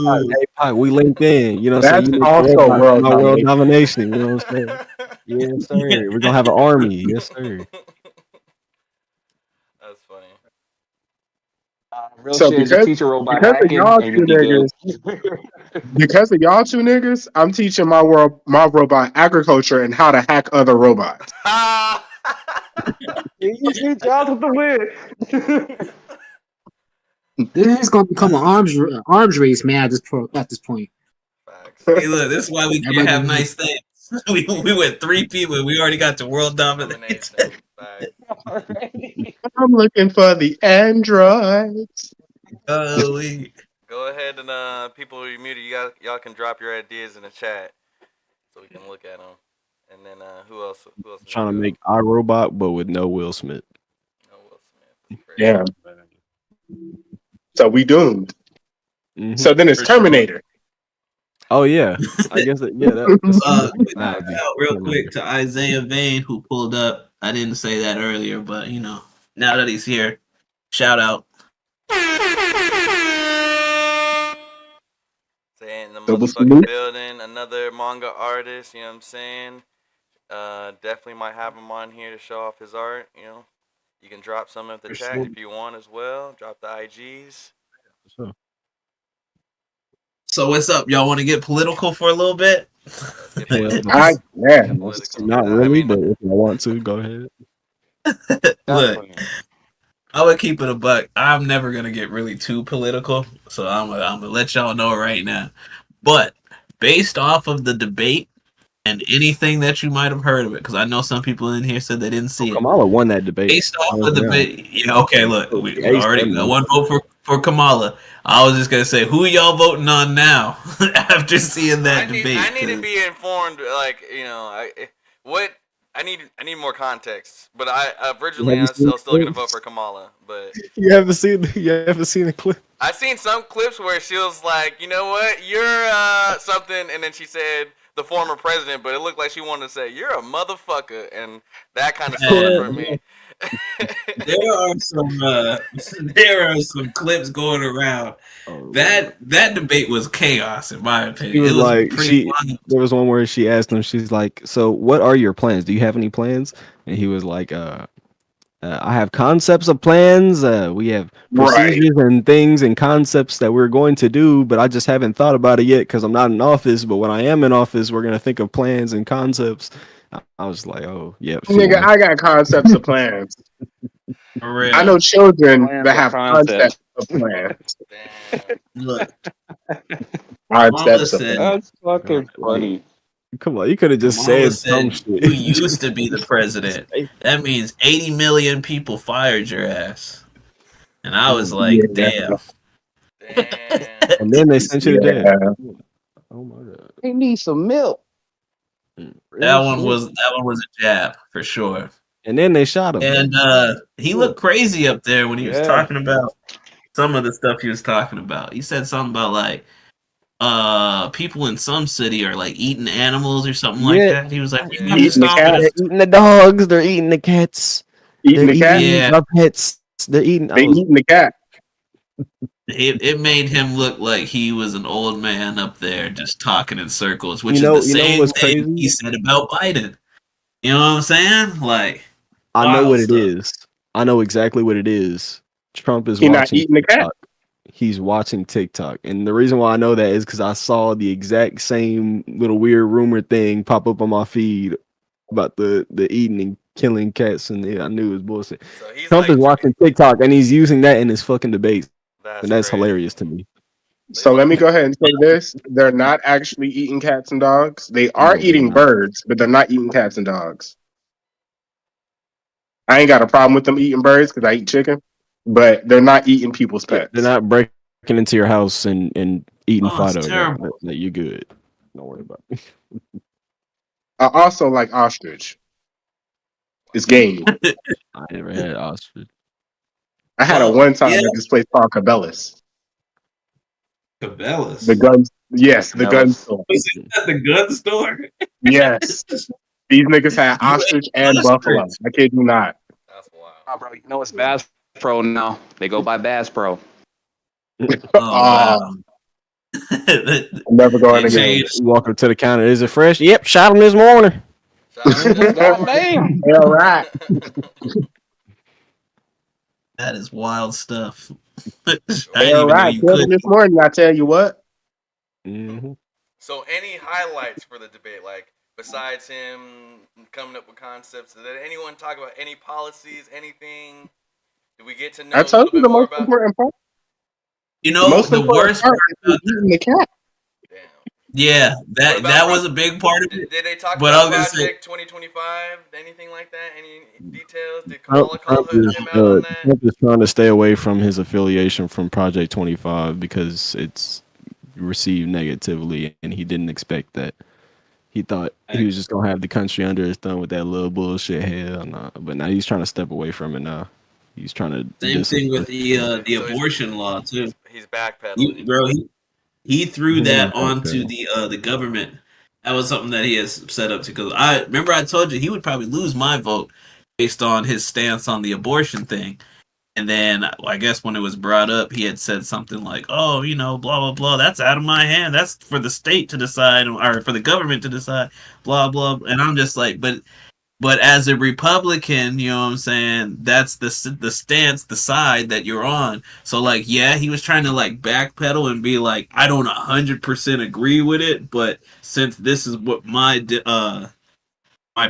Pike, we linked in. You know what I'm saying? That's also world domination. You know what I'm saying? Yes, sir. We're gonna have an army. Yes, sir. That's funny. Real So shit, because- teach a robot because of hacking, y'all and two you be good. Because of y'all 2 niggas, I'm teaching my robot agriculture and how to hack other robots. You teach y'all with the win. This is gonna become an arms race, man. At this point. Facts. Hey, look, this is why we can't have nice things. We went 3 people. We already got the world domination. Domination. Facts. I'm looking for the androids. Holy. Go ahead and people who are muted, y'all can drop your ideas in the chat so we can look at them. And then who else? Trying to make iRobot, but with no Will Smith. No Will Smith. Crazy. Yeah. So we doomed. Mhm. So then it's For sure. Terminator. Oh yeah, I guess Out real quick to Isaiah Vane who pulled up. I didn't say that earlier, but now that he's here, shout out. Saying the Double motherfucking salute. building, another manga artist. You know what I'm saying? Definitely might have him on here to show off his art. You can drop some of the For chat sure. if you want as well. Drop the IGs. So what's up? Y'all want to get political for a little bit? Let's get political. Yeah. Political. Not I really, mean, but if I want to, go ahead. Look, I would keep it a buck. I'm never gonna get really too political, so I'm gonna let y'all know right now. But based off of the debate and anything that you might have heard of it, because I know some people in here said they didn't see it. Kamala won that debate. Based off of the debate, yeah, okay. Look, we Yeah, already got one vote for Kamala. I was just gonna say, who y'all voting on now after seeing that debate? I need to be informed. Like, I need more context. But I originally was still gonna vote for Kamala. But You haven't seen the clip. I seen some clips where she was like, you know what, you're something, and then she said the former president, but it looked like she wanted to say you're a motherfucker, and that kind of sold it for me. There are some clips going around. That debate was chaos, in my opinion. He was It was like, pretty funny. there was one where she asked him, she's like, so what are your plans? Do you have any plans? And he was like, I have concepts of plans. We have procedures and things and concepts that we're going to do, but I just haven't thought about it yet because I'm not in office. But when I am in office, we're going to think of plans and concepts. I was like, oh, yep. Nigga, I got concepts of plans. For real. I know children Plans that of have concepts of plans. Look, Concepts of said- plans. That's fucking funny. Come on, you could have just Kamala said some said, shit. you used to be the president. That means 80 million people fired your ass. And I was like, damn. And then they sent you to jail. Yeah. Oh my god. They need some milk. That one was a jab for sure. And then they shot him. And he looked crazy up there when he was Yeah. talking about some of the stuff he was talking about. He said something about like people in some city are like eating animals or something like Yeah. that. He was like, Yeah. Eating the cat. They're eating the dogs. They're eating the cats. Eating They're the cat. Yeah. our pets. They're eating. They eating the cat. It made him look like he was an old man up there just talking in circles, which You know is the same what's thing crazy? he said about Biden. You know what I'm saying? Like, I know wild what it stuff. is. I know exactly what it is. Trump is He not watching eating the cat. TikTok. He's watching TikTok. And the reason why I know that is because I saw the exact same little weird rumor thing pop up on my feed about the eating and killing cats, and I knew it was bullshit. So he's Trump like, is watching TikTok and he's using that in his fucking debates. And that's crazy. hilarious to me. So let me go ahead and say this. They're not actually eating cats and dogs. They are No, eating they're not. birds, but they're not eating cats and dogs. I ain't got a problem with them eating birds because I eat chicken, but they're not eating people's pets. They're not breaking into your house and eating Oh, it's Fido. terrible. That you're good. Don't worry about it. I also like ostrich. It's gamey. I never had ostrich. I had Well, a one time yeah. at this place called Cabela's. Cabela's. The gun, yes, the gun Cabela's. store. Was it at the gun store? Yes, these niggas had ostrich and buffalo. I kid you not. That's wild. Oh, bro, you know it's Bass Pro now. They go by Bass Pro. Oh, I'm never going They again. changed. You walk up to the counter. Is it fresh? Yep, shot him this morning. God damn. Yeah, right. That is wild stuff. I didn't Yeah, even know right. you Killed him could. this morning. I tell you what. Mm-hmm. So any highlights for the debate, like besides him coming up with concepts, did anyone talk about any policies, anything? Did we get to know I a told little you bit the more most about? important part. You The know, most the important worst part part. is eating the cat. Damn. Yeah, What that about that Pro- was a big part of it. Did they talk But I about was gonna say- Project 2025? Anything like that? Any details? Did Trump, Kamala call Trump is, him out on that? Trump is trying to stay away from his affiliation from Project 25 because it's received negatively, and he didn't expect that. He thought he was just gonna have the country under his thumb with that little bullshit. Hell no. But now he's trying to step away from it now. He's trying to Same thing with the So he's- abortion law too. He's backpedaling. Bro, he threw that Yeah, onto okay. the government. That was something that he has set up to go. I remember I told you he would probably lose my vote based on his stance on the abortion thing. And then I guess when it was brought up, he had said something like, "Oh, you know, blah blah blah. That's out of my hand. That's for the state to decide, or for the government to decide." Blah blah. And I'm just like, but as a Republican, you know what I'm saying? That's the stance, the side that you're on. So like, yeah, he was trying to like backpedal and be like, I don't 100% agree with it, but since this is what my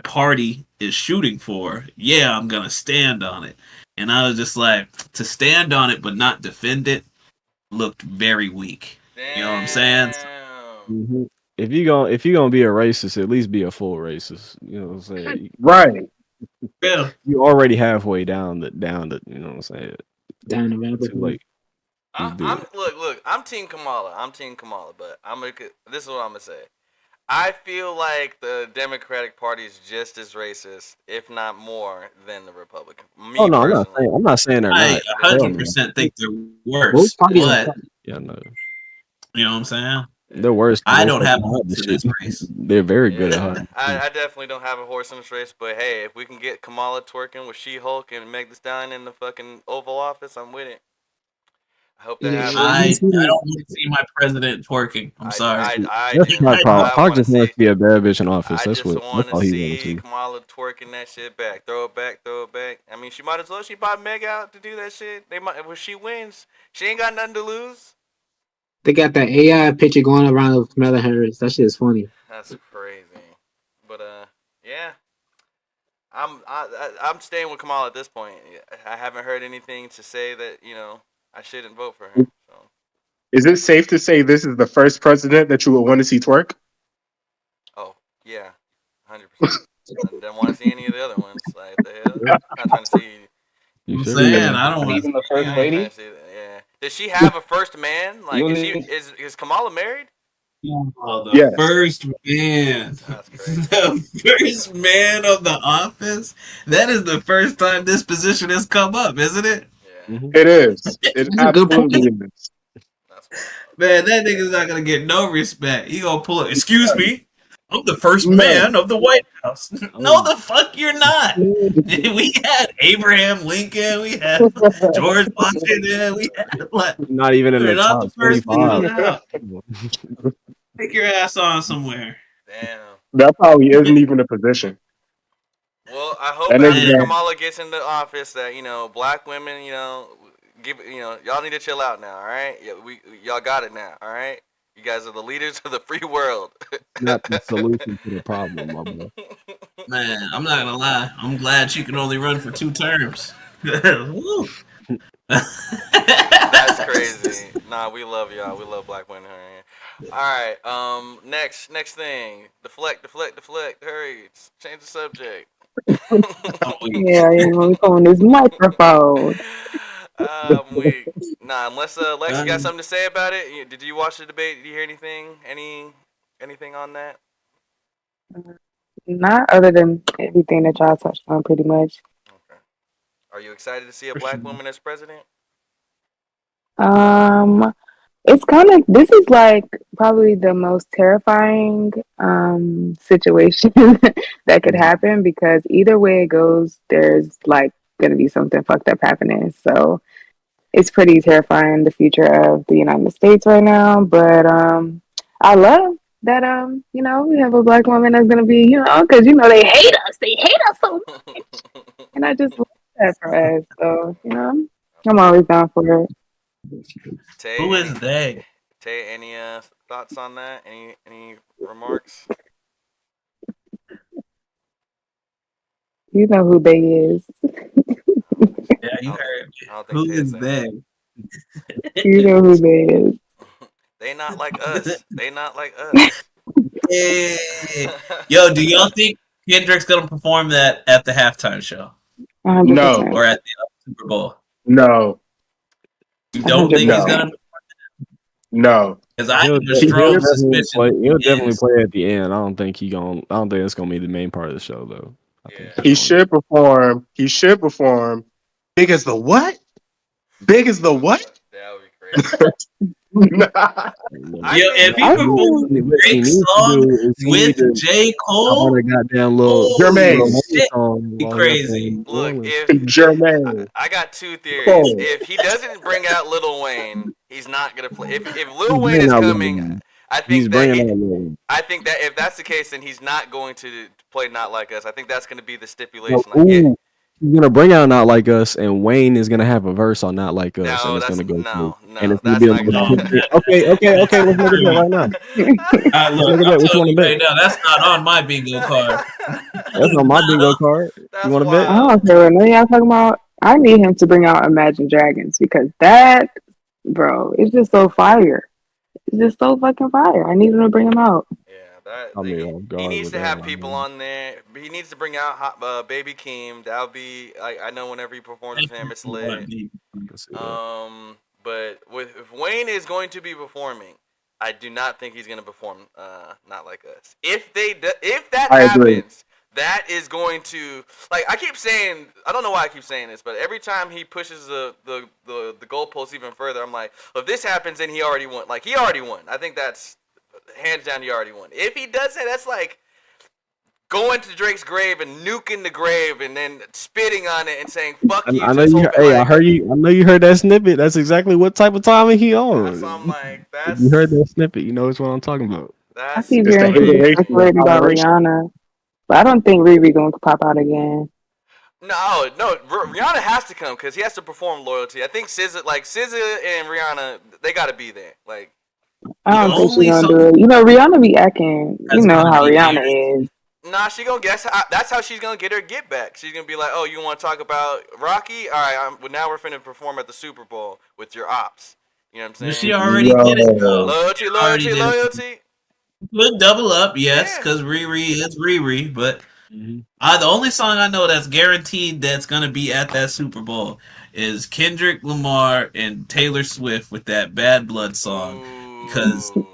party is shooting for, yeah, I'm gonna stand on it. And I was just like, to stand on it but not defend it looked very weak. You know what I'm saying? Mhm. If you gonna be a racist, at least be a full racist. You know what I'm saying? Right. Yeah. You already halfway down the you know what I'm saying? Down the rabbit Too hole. late. Look. I'm Team Kamala. But this is what I'm gonna say. I feel like the Democratic Party is just as racist, if not more, than the Republican. Me Oh no, personally. I'm not saying they're I not. 100% think they're worse, Both parties are but Yeah, no. you know what I'm saying? They're worse. I They don't have fucking a hide horse the in this shit. race. They're very good at hiding. I definitely don't have a horse in this race, but hey, if we can get Kamala twerking with She-Hulk and Meg Thee Stallion in the fucking Oval Office, I'm with it. I hope that Yeah, happens. I don't want to see my president twerking. I'm sorry. That's my problem. Park just wants to be a bad bitch in office. I That's just what. want That's all to he wants see to. Kamala twerking that shit back. Throw it back. I mean, she might as well. She bought Meg out to do that shit. They might. If she wins, she ain't got nothing to lose. They got that AI picture going around of Kamala Harris. That shit is funny. That's crazy. But yeah. I'm staying with Kamala at this point. I haven't heard anything to say that I shouldn't vote for her. So. Is it safe to say this is the first president that you would want to see twerk? Oh yeah, 100%. I don't want to see any of the other ones. Like the hell, I'm not trying to see. You I'm sure? saying I don't Not want even the I first ain't trying lady. to see that. Yeah. Does she have a first man? Like, You is Kamala married? Oh, the Yes. first man. That's crazy. The first man of the office? That is the first time this position has come up, isn't it? Yeah. Mhm. It is. It That's a good point. absolutely is. That's wild. Man, that nigga's not gonna get no respect. He gonna pull up. Excuse me, I'm the first No. man of the White House. No, the fuck you're not. We had Abraham Lincoln. We had George Washington. We had like, Not even in you're the not top the first man of 25. the house. Take your ass on somewhere. Damn. That probably isn't even a position. Well, I hope That after nigga- Kamala gets into office that black women, y'all need to chill out now. All right, yeah, y'all got it now. All right, you guys are the leaders of the free world. Not the solution to the problem, my boy. Man, I'm not gonna lie. I'm glad she can only run for 2 terms. Woo. That's crazy. Nah, we love y'all. We love black women. All right. Next thing. Deflect. Hurry. Change the subject. Yeah, you know, on this microphone. I'm weak. Nah, unless Lex, you got something to say about it? Did you watch the debate? Did you hear anything? Anything on that? Not other than everything that y'all touched on, pretty much. Okay. Are you excited to see a black woman as president? It's kind of, this is like probably the most terrifying situation that could happen, because either way it goes, there's like gonna be something fucked up happening. So it's pretty terrifying, the future of the United States right now. But I love that we have a black woman that's gonna be, because they hate us so much, and I just love that for us. So I'm always down for it. Tay, Who is they? Tay, any thoughts on that? Any remarks? You know who they is. Yeah, you heard. I don't think Who Tay is said they? You know who they is. They not like us. They not like us. Hey. Yo, do y'all think Kendrick's gonna perform that at the halftime show 100%. No. or at the Super Bowl? No. You don't think he's 100%. gonna? No. Because I He'll have a definitely strong play- suspicion. He'll he definitely is. play at the end. I don't think it's gonna be the main part of the show though. I think Yeah. He should perform. Big as the what? Big as the what? That would be crazy. Yo, if he performs a Drake song with J. Cole, goddamn little Jermaine. little shit, song be while crazy. he's up in Look, New Orleans. if Jermaine. I got 2 theories. Cole. If he doesn't bring out Lil Wayne, he's not gonna play. If He's Lil Wayne is bringing out Lil coming, Wayne. I He's think bringing out Lil Wayne. I think that if that's the case, then he's not going to play Not Like Us. I think that's going to be the stipulation. Ooh, She's gonna bring out Not Like Us, and Wayne is gonna have a verse on Not Like Us, No, and it's that's gonna go through. no, And it's gonna that's be not the gonna most gonna. okay. Let's make a bet right now. Look, Look at I'm that. Which telling one you to bet? right now, that's not on my bingo card. That's on my bingo card. That's You want to bet? I wild. don't care what none of y'all talking about. I need him to bring out Imagine Dragons because that, bro, it's just so fire. It's just so fucking fire. I need him to bring him out. Yeah, that I mean, he, oh he God, needs with to that have one, people man. on there. He needs to bring out Baby Keem. That'll be I know whenever he performs with him, it's lit. Let's see that. But if Wayne is going to be performing, I do not think he's going to perform Not Like Us. If that I agree. happens, that is going to, like, I keep saying, I don't know why I keep saying this, but every time he pushes the goalposts even further, I'm like, well, if this happens, then he already won. Like, he already won. I think that's hands down, he already won. If he does that, that's like going to Drake's grave and nuking the grave and then spitting on it and saying "fuck you" I to know his you. whole Hey, I like, heard you. I know you heard that snippet. That's exactly what type of timing he that's on. I'm like, If you heard that snippet, you know what I'm talking about. I that's keep It's the hearing people iteration of speculating about moderation. Rihanna, but I don't think Riri going to pop out again. no. Rihanna has to come because he has to perform Loyalty. I think SZA and Rihanna, they got to be there. Like, I don't The think she's only going to song do it. You know, Rihanna be acting. You that's know gonna how be Rihanna is. nah, she gonna guess. That's how she's gonna get her get back. She's gonna be like, "Oh, you want to talk about Rocky? All right, well, now we're finna perform at the Super Bowl with your ops." You know what I'm But saying? she already did it though. Loyalty, She already loyalty, did it. loyalty. Could double up, yes, Yeah. because Riri is Riri. But Mm-hmm. the only song I know that's guaranteed that's gonna be at that Super Bowl is Kendrick Lamar and Taylor Swift with that Bad Blood song. Because Ooh.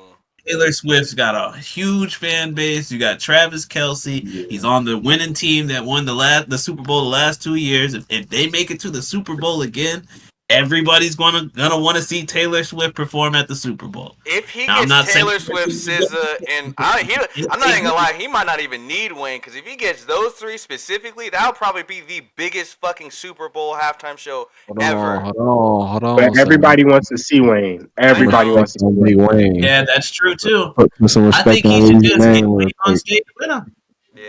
Taylor Swift's got a huge fan base. You got Travis Kelce. He's on the winning team that won the Super Bowl the last 2 years. If they make it to the Super Bowl again, everybody's gonna want to see Taylor Swift perform at the Super Bowl. If he Now, I'm gets not saying Taylor Swift, SZA, and I'm not even gonna lie, he might not even need Wayne because if he gets those three specifically, that'll probably be the biggest fucking Super Bowl halftime show ever. Hold on. But everybody wants to see Wayne. Everybody know. wants to see Big Wayne. Wayne. Yeah, that's true too. Put some I respect think on he should his just get name. real Wayne on quick. stage with him. Yeah.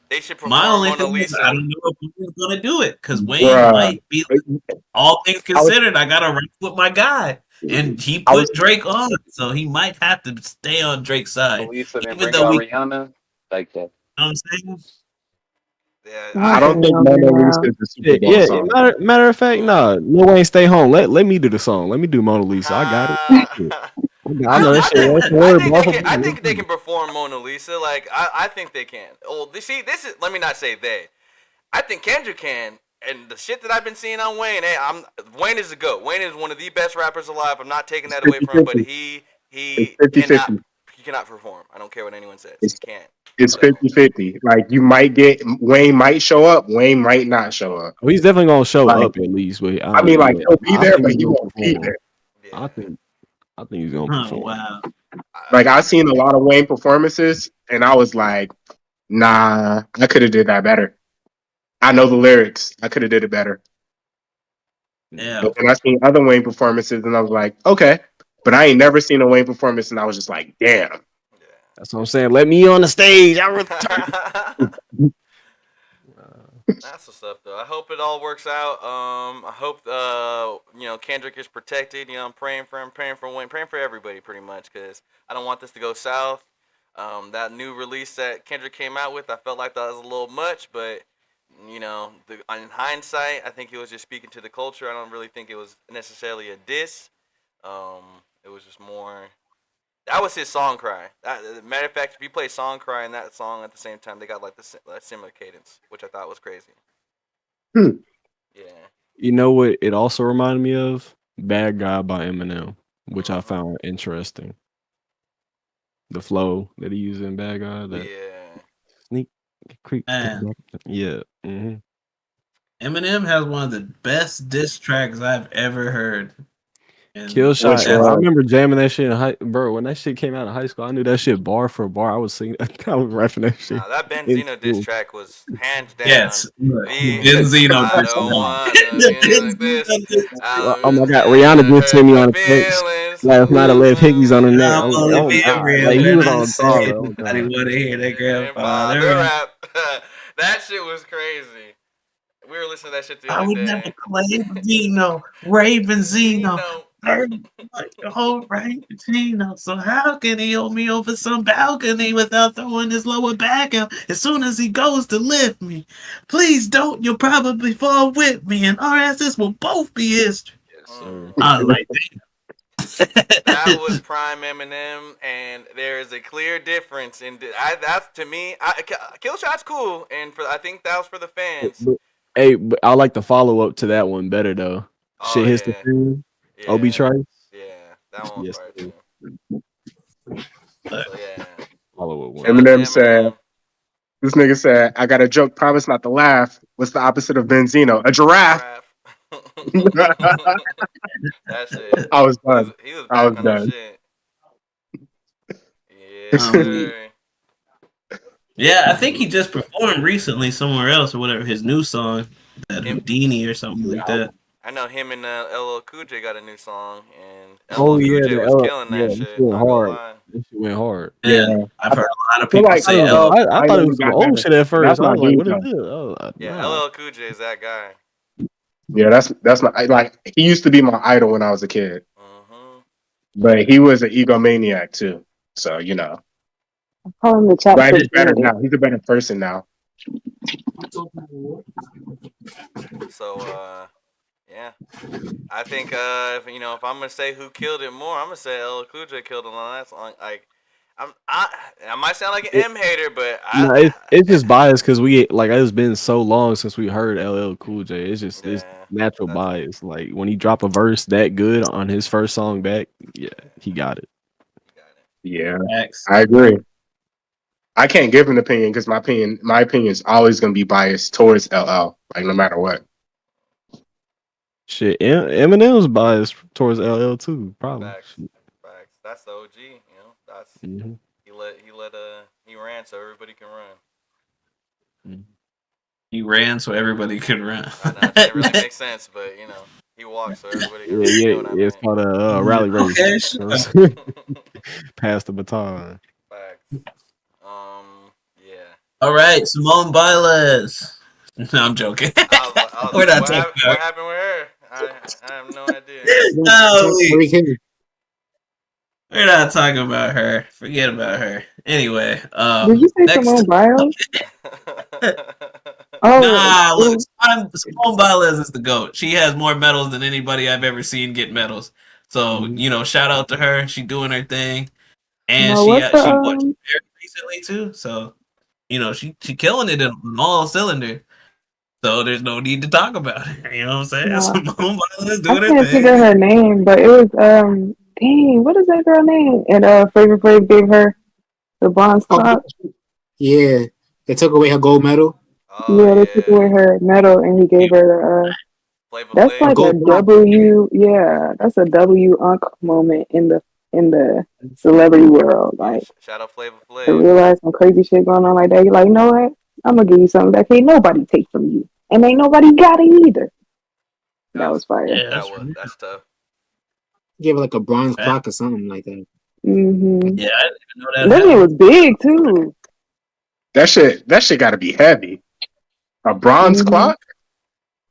They should perform My only Mona thing is Lisa. I don't know if Wayne's gonna do it because Wayne Bruh. might be. All things considered, I gotta rank with my guy, and he put Drake on, so he might have to stay on Drake's side. Lisa and Even bring though out we, Rihanna like that. you know what I'm saying? Yeah, I don't think Mona Lisa is the Super Bowl Yeah, song. matter of fact, nah. Lil Wayne, stay home. Let me do the song. Let me do Mona Lisa. I got it. I know that shit. I think they can perform Mona Lisa. Like I think they can. Oh, see, this is. Let me not say they. I think Kendrick can. And the shit that I've been seeing on Wayne, Wayne is a GOAT. Wayne is one of the best rappers alive. I'm not taking that away from him, but he cannot perform. I don't care what anyone says. He can't. It's 50-50. Like, you might get Wayne might show up, Wayne might not show up. Well, he's definitely gonna show Like, up at least. But I mean, like, he'll be there, but he won't be there. Yeah. I think he's gonna perform. Oh wow! Like, I've seen a lot of Wayne performances, and I was like, nah, I could have did that better. I know the lyrics. I could have did it better. Yeah, But then I seen other Wayne performances, and I was like, okay. But I ain't never seen a Wayne performance, and I was just like, damn. That's what I'm saying. Let me on the stage. I return. That's what's up, though. I hope it all works out. I hope Kendrick is protected. You know, I'm praying for him, praying for Wayne, praying for everybody, pretty much, because I don't want this to go south. That new release that Kendrick came out with, I felt like that was a little much, but in hindsight, I think he was just speaking to the culture. I don't really think it was necessarily a diss. It was just more. That was his song cry. Matter of fact, if you play song cry and that song at the same time, they got like the similar cadence, which I thought was crazy. Hmm. Yeah. You know what? It also reminded me of "Bad Guy" by Eminem, which I found interesting. The flow that he used in "Bad Guy." That sneak creep. Man. Yeah. Mm-hmm. Eminem has one of the best diss tracks I've ever heard. And Kill shot. Which, I remember jamming that shit in bro. When that shit came out of high school, I knew that shit bar for bar. I was singing. I was rapping that shit. Nah, that Benzino diss track was hands down. Yes, Benzino. I don't wanna be like this. Oh my god, Rihanna just sent me on a text last night. I left Higgies on the net. I was like, oh god, like, he was on the Everybody want to hear that grandfather rap. That shit was crazy. We were listening to that shit the I other would day. never claim Zeno, Raven Zeno, Zeno. the whole Raven Zeno. So how can he hold me over some balcony without throwing his lower back out as soon as he goes to lift me? Please don't, you'll probably fall with me, and our asses will both be history. Yes, sir. I was like, That was prime Eminem, and there is a clear difference in. That's to me. Killshot's cool, and I think that was for the fans. Hey, but I like the follow up to that one better though. Oh, Shit hits yeah. the fan. Yeah. Obi Trice. Yeah, that one was Yes, fire sir. too. So, yeah. Follow up one. Shout out to Eminem said, "This nigga said I got a joke. Promise not to laugh. What's the opposite of Benzino? A giraffe." That shit. I was done. He was I was back on that done. shit. Yeah, sir. yeah, I think he just performed recently somewhere else or whatever. His new song, that Houdini or something like that. I know him and LL Cool J got a new song, and Oh LL yeah, Cool J the was L- killing yeah, that this shit. went Not gonna hard. lie. This shit went hard. Yeah, I've heard a lot of feel people like say I don't L. know. I thought it know was you some got old better. shit at first. That's I my was like, dude, what is though. this? Oh, Yeah, nah. LL Cool J is that guy. Yeah, that's my like. He used to be my idol when I was a kid, Mm-hmm. but he was an egomaniac too. So you know, Call him the but chopstick he's better daddy. now. He's a better person now. So, yeah. I think, if I'm gonna say who killed it more, I'm gonna say LL Cool J killed it on that song. Like, I might sound like an M hater, but No, it's just biased because it's been so long since we heard LL Cool J. It's just it's Yeah, natural bias. Like when he drop a verse that good on his first song back, yeah, he got it. Yeah, Facts. I agree. I can't give an opinion because my opinion is always going to be biased towards LL, like no matter what. Shit, Eminem's biased towards LL too, probably. Facts. Facts. That's the OG. That's Mhm. he ran so everybody can run. He ran so everybody could run. I know it didn't really make sense, but he walked so everybody can run. You know what I It's mean? called a rally race. Okay, sure. Pass the baton. Facts. Yeah. All right, Simone Biles. No, I'm joking. We're not talking What about happened with her? I have no idea. Holy. We're not talking about her. Forget about her. Anyway, Did you say next. Simone Biles? Nah, look, Simone Biles is the GOAT. She has more medals than anybody I've ever seen get medals. So, shout out to her. She doing her thing. And No, she what's watched the, very recently too. So, she killing it on all cylinders. So there's no need to talk about it. You know what I'm saying? No. Simone Biles is I doing her can't think of thing. her name, but it was dang, what is that girl name? And Flavor Flav gave her the bronze clock. Yeah, they took away her gold medal. Yeah, they took away her medal, and he gave her that's like a W. Yeah, that's a W unk moment in the celebrity world. Like, shout out Flavor Flav. to realize some crazy shit going on like that, you're like, you know what? I'm gonna give you something that can't nobody take from you, and ain't nobody got it either. That was fire. Yeah, that's tough. Give her like a bronze clock or something like that. Mm-hmm. Yeah, I didn't even know that. That thing was big too. That shit got to be heavy. A bronze clock.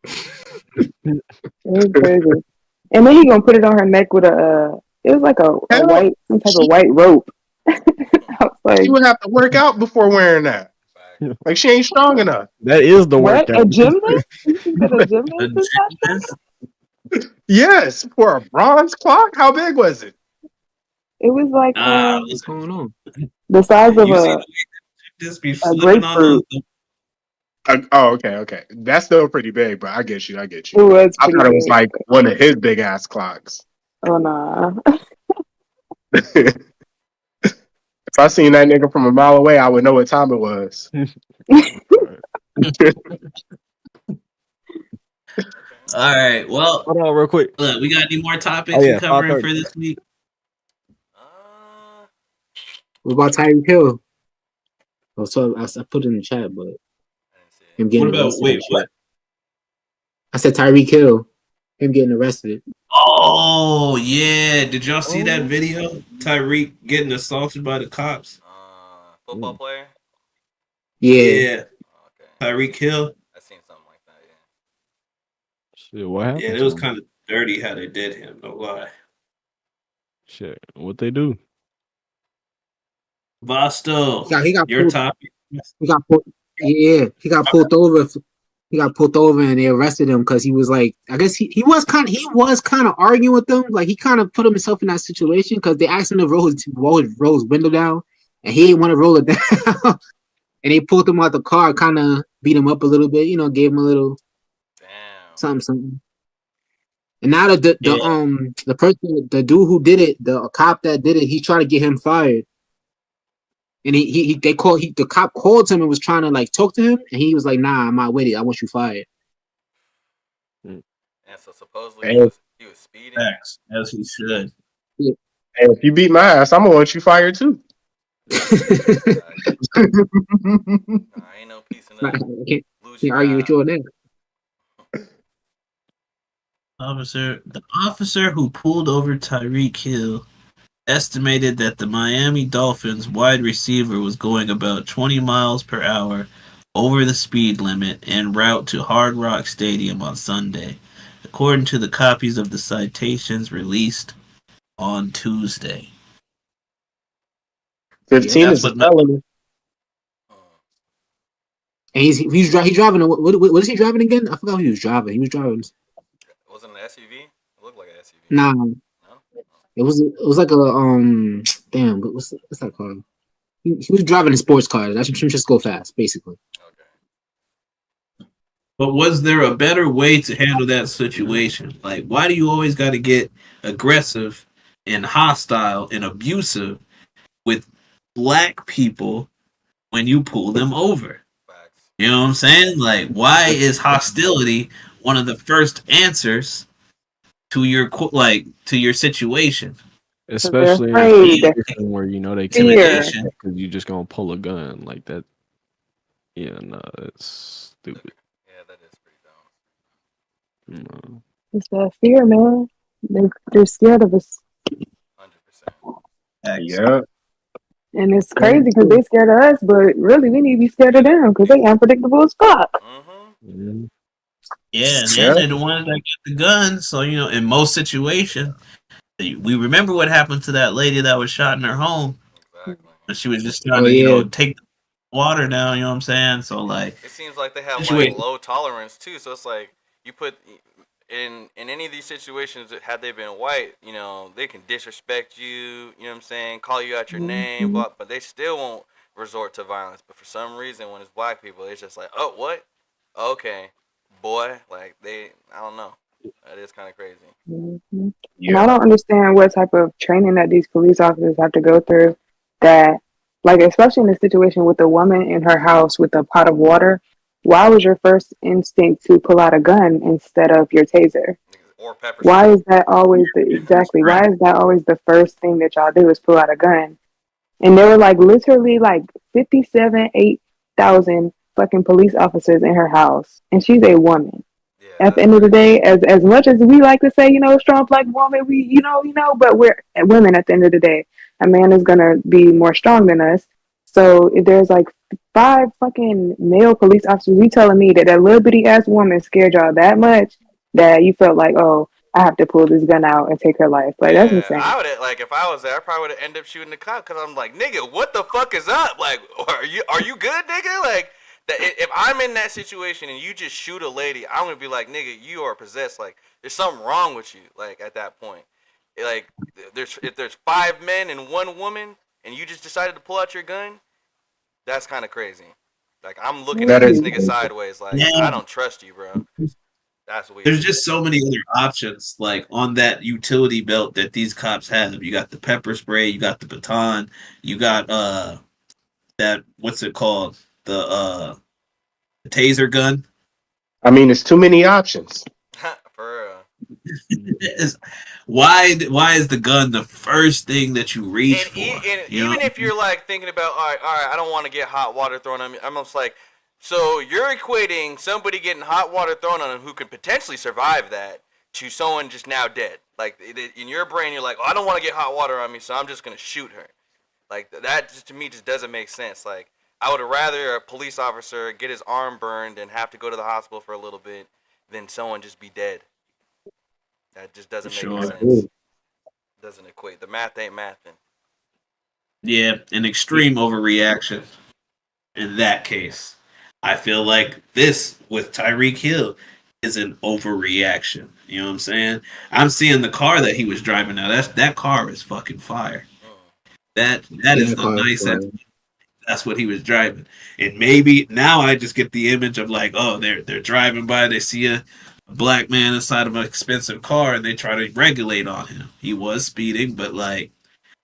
It was crazy. And then he gonna put it on her neck with it was like a white, some type of white rope. I was like, she would have to work out before wearing that. Like she ain't strong enough. That is the what? workout. A gymnast? You said a gymnast? Yes, for a bronze clock. How big was it? It was like what's going on? The size of just be a grapefruit. Oh, okay. That's still pretty big, but I get you. It was. I thought it was like one of his big ass clocks. Oh nah. If I seen that nigga from a mile away, I would know what time it was. All right. Well, hold on, real quick. Look, we got any more topics we covering for this week? What about Tyreek Hill? Oh, so I put it in the chat, but him getting arrested. What? I said Tyreek Hill, him getting arrested. Oh yeah! Did y'all see that video? Tyreek getting assaulted by the cops. Football player. Yeah. Tyreek Hill. I seen something like that. Yeah. Shit, what happened? Yeah, it to was him? kind of dirty how they did him. No lie. Shit, what they do? Vasto, He got your pulled. topic. He got pulled. Yeah, he got pulled over. He got pulled over and they arrested him because he was like, I guess he was kind of arguing with them. Like he kind of put himself in that situation because they asked him to roll his window down, and he didn't want to roll it down. And they pulled him out the car, kind of beat him up a little bit, gave him a little Damn. something. And now the dude who did it, the cop that did it, he's trying to get him fired. And the cop called him and was trying to like talk to him, and he was like, "Nah, I'm not with it. I want you fired." And so supposedly Hey. he was speeding. Facts, as he should. Hey, if you beat my ass, I'm gonna want you fired too. Nah, ain't no peace in I that. can't Lose argue with you on that. The officer who pulled over Tyreek Hill estimated that the Miami Dolphins wide receiver was going about 20 miles per hour over the speed limit en route to Hard Rock Stadium on Sunday, according to the copies of the citations released on Tuesday. 15 That's is a what- felony. And he's driving. What is he driving again? I forgot what he was driving. He was driving. Wasn't an SUV? It looked like an SUV. Nah, No? it was like a damn. What's that called? He was driving a sports car. That should just go fast, basically. Okay. But was there a better way to handle that situation? Like, why do you always got to get aggressive and hostile and abusive with black people when you pull them over? Facts. You know what I'm saying? Like, why is hostility one of the first answers to your situation? Especially in a afraid. situation where you know they Fear. Intimidation. because you just gonna pull a gun like that. Yeah, no, it's stupid. Yeah, that is pretty dumb. No. It's that fear, man. They're scared of us, 100%. Yeah. and it's crazy because they're scared of us. But really, we need to be scared of them because they unpredictable as fuck. Mm-hmm. Mhm. Yeah, and Yeah. they're the ones that get the gun. So, in most situations, we remember what happened to that lady that was shot in her home. Exactly. And she was just trying Oh, to, yeah. take the water down, you know what I'm saying? So, like, It seems like they have Situation. like low tolerance too. So it's like you put in any of these situations, had they been white, they can disrespect you. You know what I'm saying? Call you out your name, but they still won't resort to violence. But for some reason, when it's black people, it's just like, oh, what? Okay, boy. Like I don't know. That is kind of crazy. Mhm. And Yeah. I don't understand what type of training that these police officers have to go through. That, like, especially in the situation with the woman in her house with a pot of water, why was your first instinct to pull out a gun instead of your taser? Or pepper Why spray. is that always why is that always the first thing that y'all do is pull out a gun? And there were like literally like 8,000 fucking police officers in her house, and she's a woman. Yeah, At the end of the day, as much as we like to say, strong black woman, we, but we're women at the end of the day. A man is gonna be more strong than us. So if there's like 5 fucking male police officers, you telling me that little bitty ass woman scared y'all that much that you felt like, oh, I have to pull this gun out and take her life. Like, that's insane. I would like if I was there, I probably would have ended up shooting the cop because I'm like, nigga, what the fuck is up? Like, are you good, nigga? Like, if I'm in that situation and you just shoot a lady, I'm gonna be like, nigga, you are possessed. Like, there's something wrong with you. Like at that point, like if there's 5 men and 1 woman and you just decided to pull out your gun, that's kind of crazy. Like I'm looking That at this is nigga crazy. sideways. Like Yeah. I don't trust you, bro. That's weird. There's just so many other options, like on that utility belt that these cops have. You got the pepper spray, you got the baton, you got that what's it called? The taser gun. I mean, it's too many options. For real. Why is the gun the first thing that you reach for? Even if you're like thinking about, all right, I don't want to get hot water thrown on me. I'm almost like, so you're equating somebody getting hot water thrown on them who can potentially survive that to someone just now dead. Like in your brain, you're like, oh, I don't want to get hot water on me, so I'm just gonna shoot her. Like that just to me just doesn't make sense. Like I would rather a police officer get his arm burned and have to go to the hospital for a little bit than someone just be dead. That just doesn't make any Sure. sense. Doesn't equate. The math ain't mathing. Yeah, an extreme overreaction in that case. I feel like this with Tyreek Hill is an overreaction. You know what I'm saying? I'm seeing the car that he was driving now. That car is fucking fire. That is the nicest. That's what he was driving. And maybe now I just get the image of like, oh, they're driving by, they see a black man inside of an expensive car and they try to regulate on him. He was speeding, but like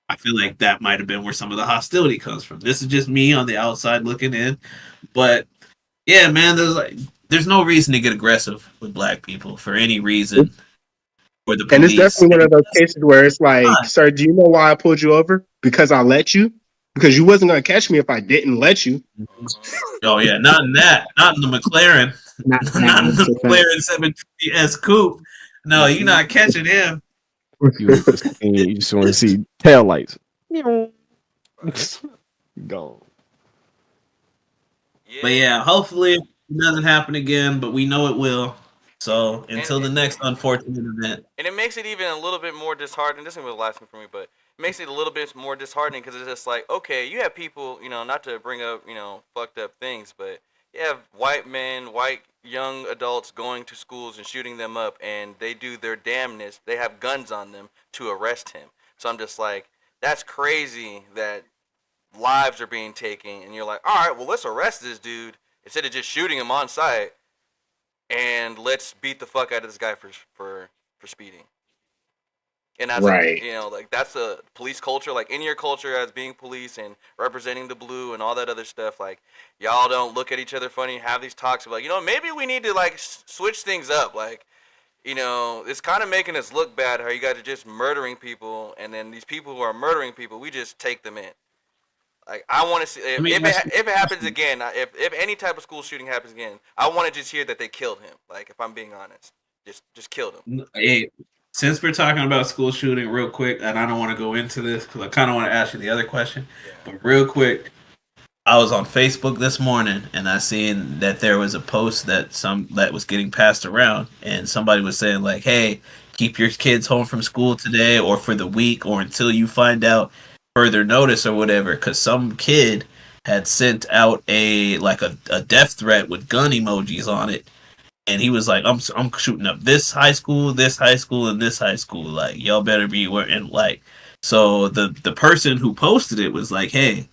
I feel like that might have been where some of the hostility comes from. This is just me on the outside looking in. But yeah, man, there's no reason to get aggressive with black people for any reason. Or the police. And it's definitely one of those cases where it's like, sir, do you know why I pulled you over? Because I let you? Because you wasn't going to catch me if I didn't let you. Oh, yeah, not in that. Not in the McLaren. Not in the McLaren 750S Coupe. No, you're not catching him. You just want to see tail lights. Gone. But yeah, hopefully it doesn't happen again, but we know it will. So until the next unfortunate event. And it makes it even a little bit more disheartening. This was the last one for me, but it makes it a little bit more disheartening because it's just like, okay, you have people, not to bring up, fucked up things, but you have white men, white young adults going to schools and shooting them up, and they do their damnness. They have guns on them to arrest him. So I'm just like, that's crazy that lives are being taken, and you're like, all right, well, let's arrest this dude instead of just shooting him on sight, and let's beat the fuck out of this guy for speeding. And that's right. Like that's a police culture. Like in your culture as being police and representing the blue and all that other stuff. Like y'all don't look at each other funny. Have these talks about, maybe we need to like switch things up. Like, it's kind of making us look bad how you guys are just murdering people, and then these people who are murdering people, we just take them in. Like I want to see if it happens again. If any type of school shooting happens again, I want to just hear that they killed him. Like if I'm being honest, just killed him. Hey, since we're talking about school shooting, real quick, and I don't want to go into this because I kind of want to ask you the other question, but real quick, I was on Facebook this morning and I seen that there was a post that was getting passed around, and somebody was saying like, "Hey, keep your kids home from school today, or for the week, or until you find out further notice or whatever," because some kid had sent out a death threat with gun emojis on it, and he was like, I'm shooting up this high school, and this high school, like y'all better be aware. And like, so the person who posted it was like, hey,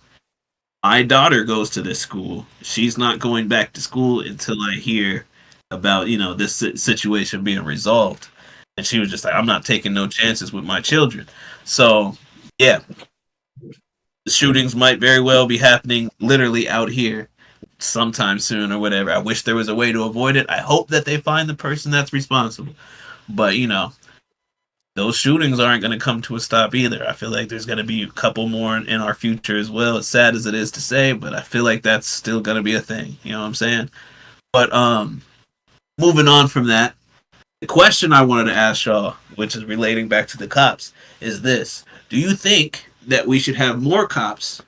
my daughter goes to this school, she's not going back to school until I hear about this situation being resolved. And she was just like, I'm not taking no chances with my children. So yeah, the shootings might very well be happening literally out here sometime soon or whatever. I wish there was a way to avoid it. I hope that they find the person that's responsible. But those shootings aren't going to come to a stop either. I feel like there's going to be a couple more in our future as well. As sad as it is to say, but I feel like that's still going to be a thing. You know what I'm saying? But moving on from that, the question I wanted to ask y'all, which is relating back to the cops, is this: do you think that we should have more cops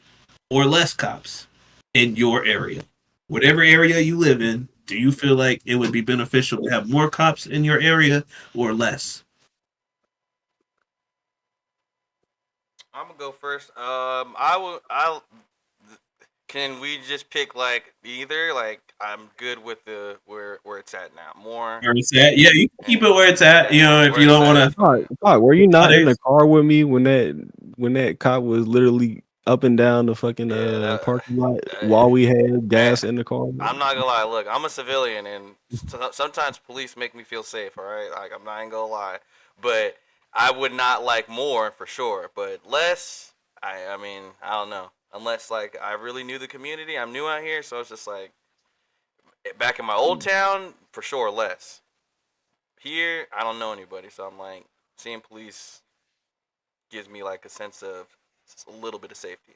or less cops in your area? Whatever area you live in, do you feel like it would be beneficial to have more cops in your area or less? I'm gonna go first. Can we just pick like either? Like I'm good with the where it's at now. More. Where it's at? Yeah, you can keep it where it's at. If you don't want to. Were you not in the car with me when that cop was literally up and down the fucking parking lot while we had gas in the car? I'm not gonna lie. Look, I'm a civilian, and sometimes police make me feel safe. All right, like I'm not gonna lie, but I would not like more for sure, but less. I mean, I don't know. Unless like I really knew the community, I'm new out here, so it's just like back in my old town for sure less. Here, I don't know anybody, so I'm like seeing police gives me like a sense of a little bit of safety.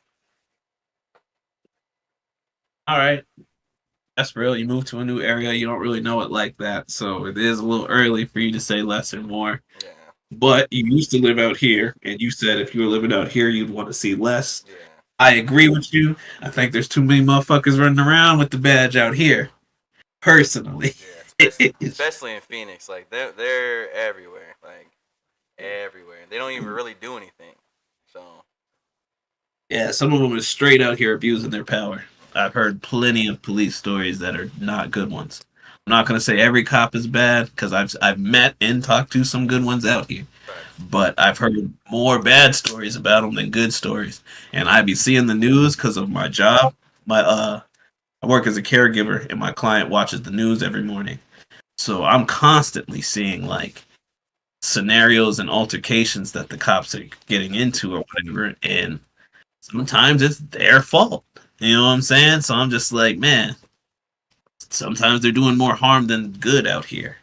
All right. That's real. You move to a new area, you don't really know it like that, so it is a little early for you to say less or more. Yeah. But you used to live out here, and you said if you were living out here, you'd want to see less. Yeah. I agree with you. I think there's too many motherfuckers running around with the badge out here. Personally. Yeah, especially in Phoenix. Like they're everywhere. Like everywhere. They don't even really do anything. So Yeah, some of them are straight out here abusing their power. I've heard plenty of police stories that are not good ones. I'm not gonna say every cop is bad because I've met and talked to some good ones out here, but I've heard more bad stories about them than good stories. And I be seeing the news because of my job. I work as a caregiver, and my client watches the news every morning. So I'm constantly seeing like scenarios and altercations that the cops are getting into or whatever, and sometimes it's their fault. You know what I'm saying? So I'm just like, man, sometimes they're doing more harm than good out here.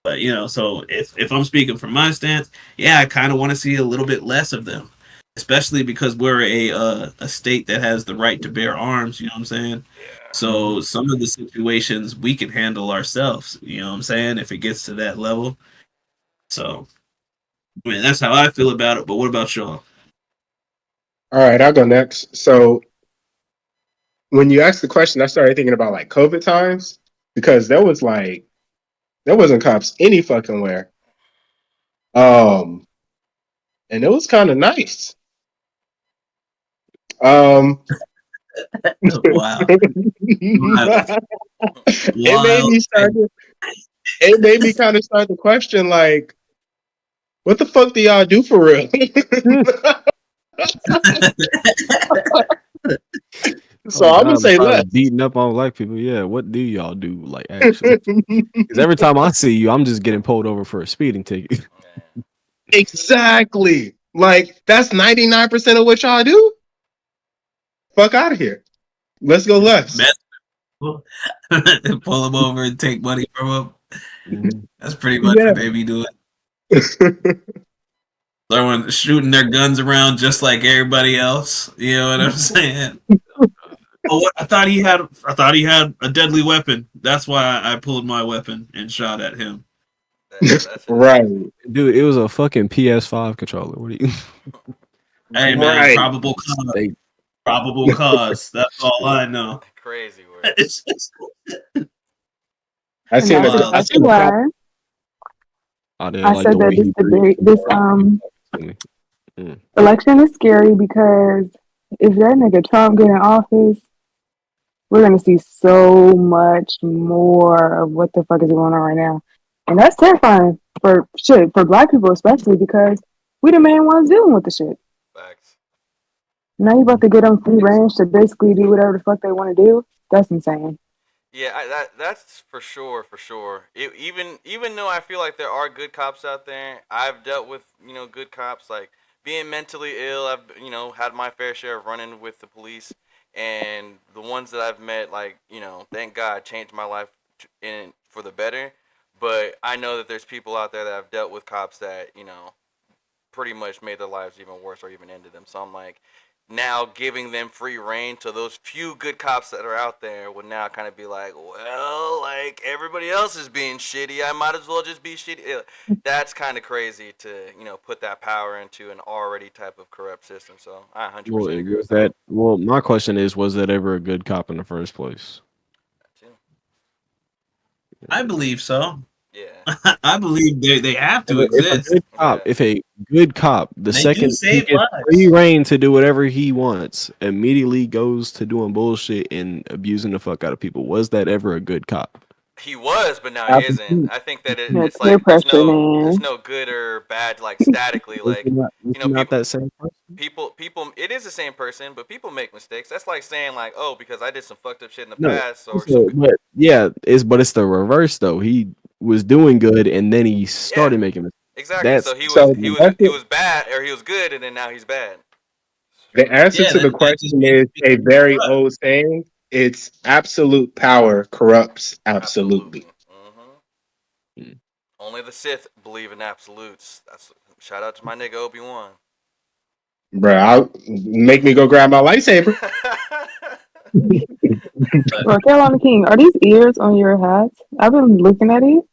But so if I'm speaking from my stance, yeah, I kind of want to see a little bit less of them, especially because we're a state that has the right to bear arms. You know what I'm saying? So some of the situations we can handle ourselves. You know what I'm saying? If it gets to that level. So, I mean, that's how I feel about it. But what about y'all? All right, I'll go next. So when you asked the question, I started thinking about like COVID times because there wasn't cops any fucking where. And it was kind of nice. Wow. It made me kind of start to question like, what the fuck do y'all do for real? So I'm gonna say less. Beating up on black people. Yeah, what do y'all do? Like actually, because every time I see you, I'm just getting pulled over for a speeding ticket. Exactly. Like that's 99% of what y'all do. Fuck out of here. Let's go left. Pull them over and take money from them. Mm-hmm. That's pretty much what they be doing. Throwing, shooting their guns around just like everybody else. You know what I'm saying? Oh, I thought he had a deadly weapon. That's why I pulled my weapon and shot at him. That's right, dude. It was a fucking PS5 controller. What do you? Hey man, probable cause. Probable cause. That's all I know. Crazy word. I seen why. I said that this election is scary because if that nigga Trump get in office, we're gonna see so much more of what the fuck is going on right now, and that's terrifying for black people especially because we the main ones dealing with the shit. Facts. Now you about to get them free range to basically do whatever the fuck they want to do. That's insane. Yeah, that's for sure. Even though I feel like there are good cops out there, I've dealt with good cops. Like being mentally ill, I've had my fair share of running with the police, and the ones that I've met, like thank God, changed my life for the better. But I know that there's people out there that have dealt with cops that pretty much made their lives even worse or even ended them. So I'm like, now giving them free reign to those few good cops that are out there would now kind of be like, well, like everybody else is being shitty, I might as well just be shitty. That's kind of crazy to put that power into an already type of corrupt system. So I 100% agree with that. Well, my question is, was that ever a good cop in the first place? I believe so. Yeah, I believe they have to exist. If a good cop, the second he gets free reign to do whatever he wants, immediately goes to doing bullshit and abusing the fuck out of people. Was that ever a good cop? He was, but now he isn't. I think that it's like there's no good or bad, like statically, like not that same person. People. It is the same person, but people make mistakes. That's like saying like, oh, because I did some fucked up shit in the past, or but it's the reverse though. He was doing good, and then he started making mistakes. Exactly. So he was bad, or he was good, and then now he's bad. The answer to the question is a very old saying. It's absolute power corrupts absolutely. Mm-hmm. Only the Sith believe in absolutes. That's shout out to my nigga Obi-Wan. Bro, make me go grab my lightsaber. Well, Carolina King, are these ears on your hat? I've been looking at it.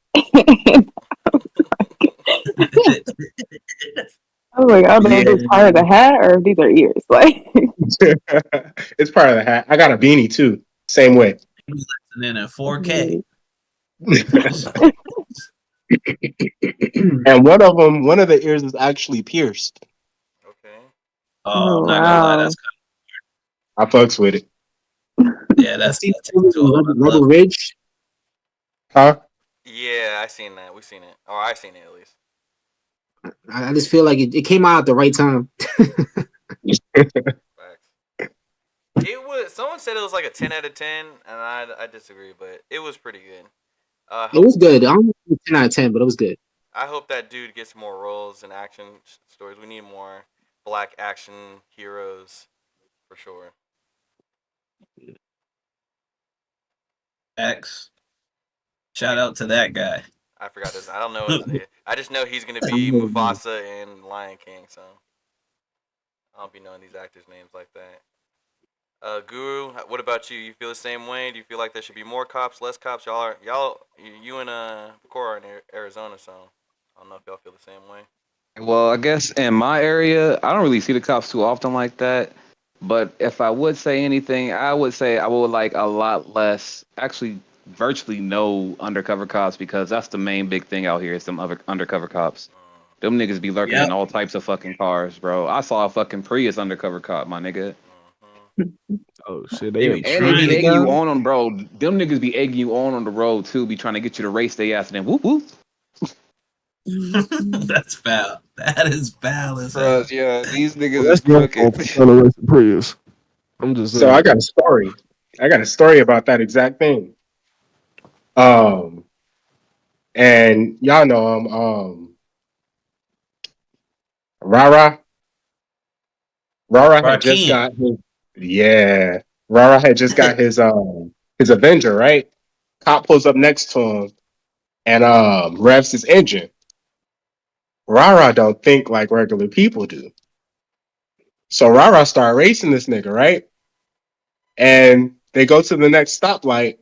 I was like, I don't know if it's part of the hat or if these are ears. Like, It's part of the hat. I got a beanie too. Same way. And then in 4K. And one of the ears is actually pierced. Okay. Oh, I'm not gonna lie, that's I fucks with it. yeah, that's See, that's a tool. I Rebel love it. Ridge. Huh? Yeah, I seen that. We seen it. Or I seen it at least. I just feel like it came out at the right time. Facts. It was. Someone said it was like a 10 out of 10, and I disagree, but it was pretty good. It was good. I don't know if it was 10 out of 10, but it was good. I hope that dude gets more roles in action stories. We need more black action heroes for sure. X. Shout out to that guy. I forgot this. I don't know. I just know he's gonna be Mufasa in Lion King. So I don't be knowing these actors' names like that. Guru, what about you? You feel the same way? Do you feel like there should be more cops, less cops? You and Cora are in Arizona, so I don't know if y'all feel the same way. Well, I guess in my area, I don't really see the cops too often like that. But if I would say anything, I would say I would like a lot less, actually, virtually no undercover cops, because that's the main big thing out here is them other undercover cops. Them niggas be lurking Yep. in all types of fucking cars, bro. I saw a fucking Prius undercover cop, my nigga. Oh shit, They they be in And they trying be to egging you go. on, bro. Them niggas be egging you on the road too, be trying to get you to race their ass and then whoop whoop. That's foul. That is foul as hell. Bro, yeah, these niggas That's is your cooking. fault for trying to race the Prius. I'm just So saying. I got a story. I got a story about that exact thing. And y'all know him. Rara. Rara had just Rakim. got his Rara had just got his Avenger, right? Cop pulls up next to him and revs his engine. Rara don't think like regular people do. So Rara start racing this nigga, right? And they go to the next stoplight,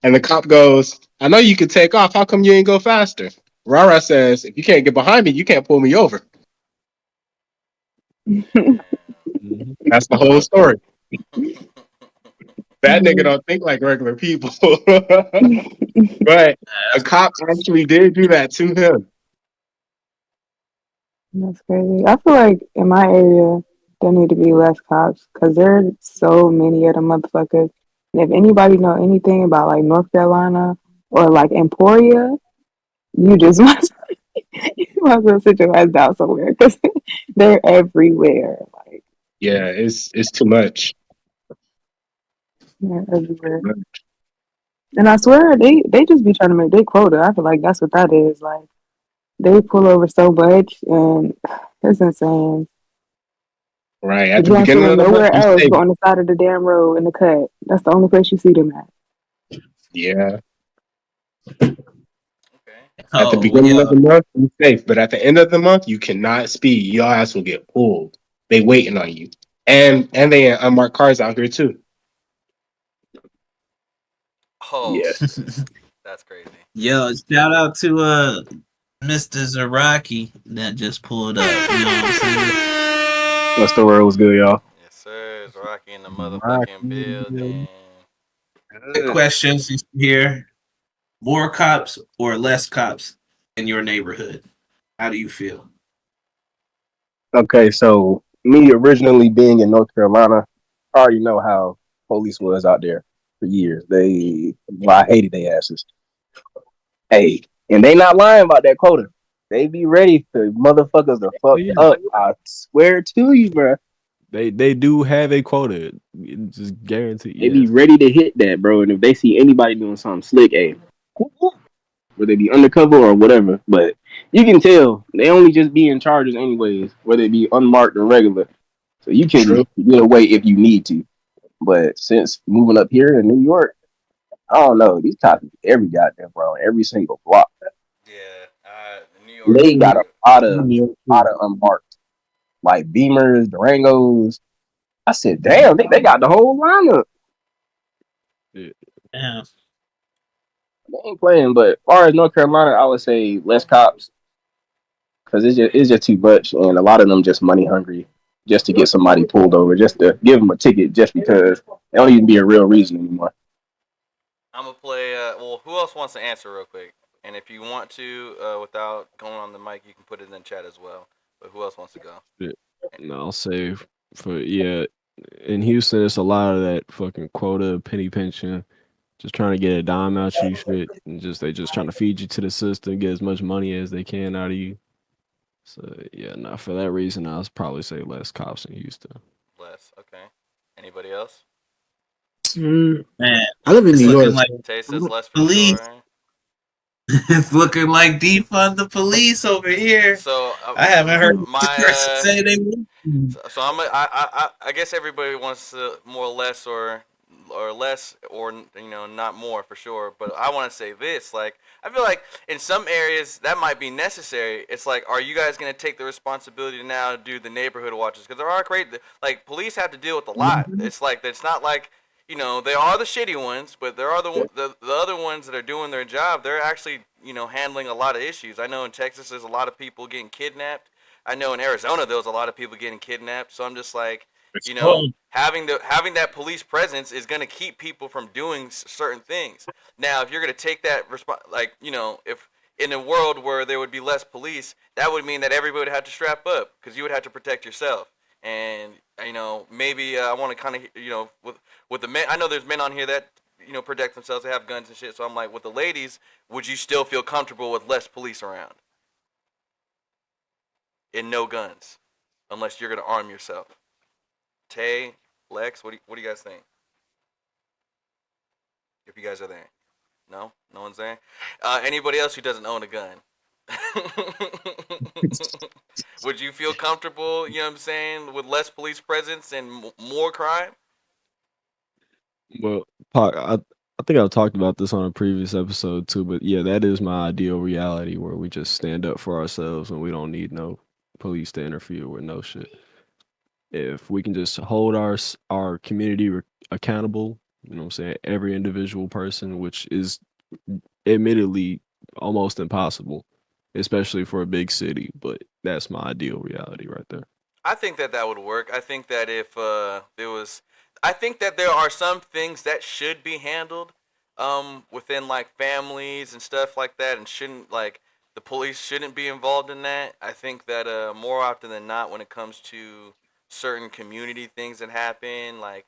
and the cop goes, I know you can take off. How come you ain't go faster? Rara says, if you can't get behind me, you can't pull me over. Mhm. That's the whole story. That nigga don't think like regular people. But a cop actually did do that to him. That's crazy. I feel like in my area, there need to be less cops because there are so many of them motherfuckers. And if anybody know anything about like North Carolina or like Emporia, you just must you might as well sit your ass down somewhere because they're everywhere. Like Yeah, it's too much. they're everywhere. And I swear they just be trying to make their quota. I feel like that's what that is. Like they pull over so much and it's insane. Right. At You the don't see beginning them of the month, nowhere you else say, but on the side of the damn road in the cut. That's the only place you see them at. yeah. Okay. At the Oh, beginning of yeah. the month, you're safe. But at the end of the month, you cannot speed. Your ass will get pulled. They waiting on you. And they in unmarked cars out here too. Oh, Yeah. that's crazy. Yo, shout out to Mr. Zaraki that just pulled up. You know what I'm saying? What's the word? What's good, y'all? Yes, sir. It's Rocky in the motherfucking building. The questions here: more cops or less cops in your neighborhood? How do you feel? Okay, so me originally being in North Carolina, I already know how police was out there for years. I hated their asses. Hey, and they not lying about that quota. They be ready for motherfuckers to fuck Yeah. up. I swear to you, bro. They do have a quota. Just guaranteed. They be ready to hit that, bro. And if they see anybody doing something slick, hey, whether they be undercover or whatever, but you can tell they only just be in charges anyways, whether it be unmarked or regular. So you can get away if you need to. But since moving up here in New York, I don't know. These cops be every goddamn bro, every single block. Yeah, New York. They got a lot of unmarked, like Beamers, Durangos. I said, damn, they got the whole lineup. Yeah. They ain't playing, but as far as North Carolina, I would say less cops. because it's just too much, and a lot of them just money hungry, just to get somebody pulled over, just to give them a ticket, just because they don't even be a real reason anymore. I'm gonna play. Well, who else wants to answer real quick? And if you want to, without going on the mic, you can put it in the chat as well. But who else wants to go? No, I'll say in Houston, it's a lot of that fucking quota, penny pension, just trying to get a dime out you, shit, and they just trying to feed you to the system, get as much money as they can out of you. So yeah, for that reason, I'll probably say less cops in Houston. Less, okay. Anybody else? Man, I live in it's New looking York. Tay like says less for police. sure. It's looking like defund the police over here. So I haven't heard my person say they would. so I guess everybody wants to more or less or less or not more for sure, but I want to say this, like I feel like in some areas that might be necessary. It's like, are you guys going to take the responsibility now to do the neighborhood watches, because there are like police have to deal with a lot. It's like it's not like they are the shitty ones, but there are the other ones that are doing their job. They're actually, handling a lot of issues. I know in Texas there's a lot of people getting kidnapped. I know in Arizona there was a lot of people getting kidnapped. So I'm just like, having that police presence is going to keep people from doing certain things. Now, if you're going to take that if in a world where there would be less police, that would mean that everybody would have to strap up because you would have to protect yourself. And maybe I want to kind of with the men, I know there's men on here that protect themselves, they have guns and shit. So I'm like, with the ladies, would you still feel comfortable with less police around and no guns, unless you're gonna arm yourself? Tay, Lex, what do you guys think? If you guys are there, no one's there. Anybody else who doesn't own a gun? Would you feel comfortable, with less police presence and more crime? Well, Pac, I think I've talked about this on a previous episode too, but yeah, that is my ideal reality where we just stand up for ourselves and we don't need no police to interfere with no shit. If we can just hold our community accountable, every individual person, which is admittedly almost impossible, especially for a big city, but that's my ideal reality right there. I think that would work. I think that if I think that there are some things that should be handled within like families and stuff like that, and the police shouldn't be involved in that. I think that more often than not, when it comes to certain community things that happen, like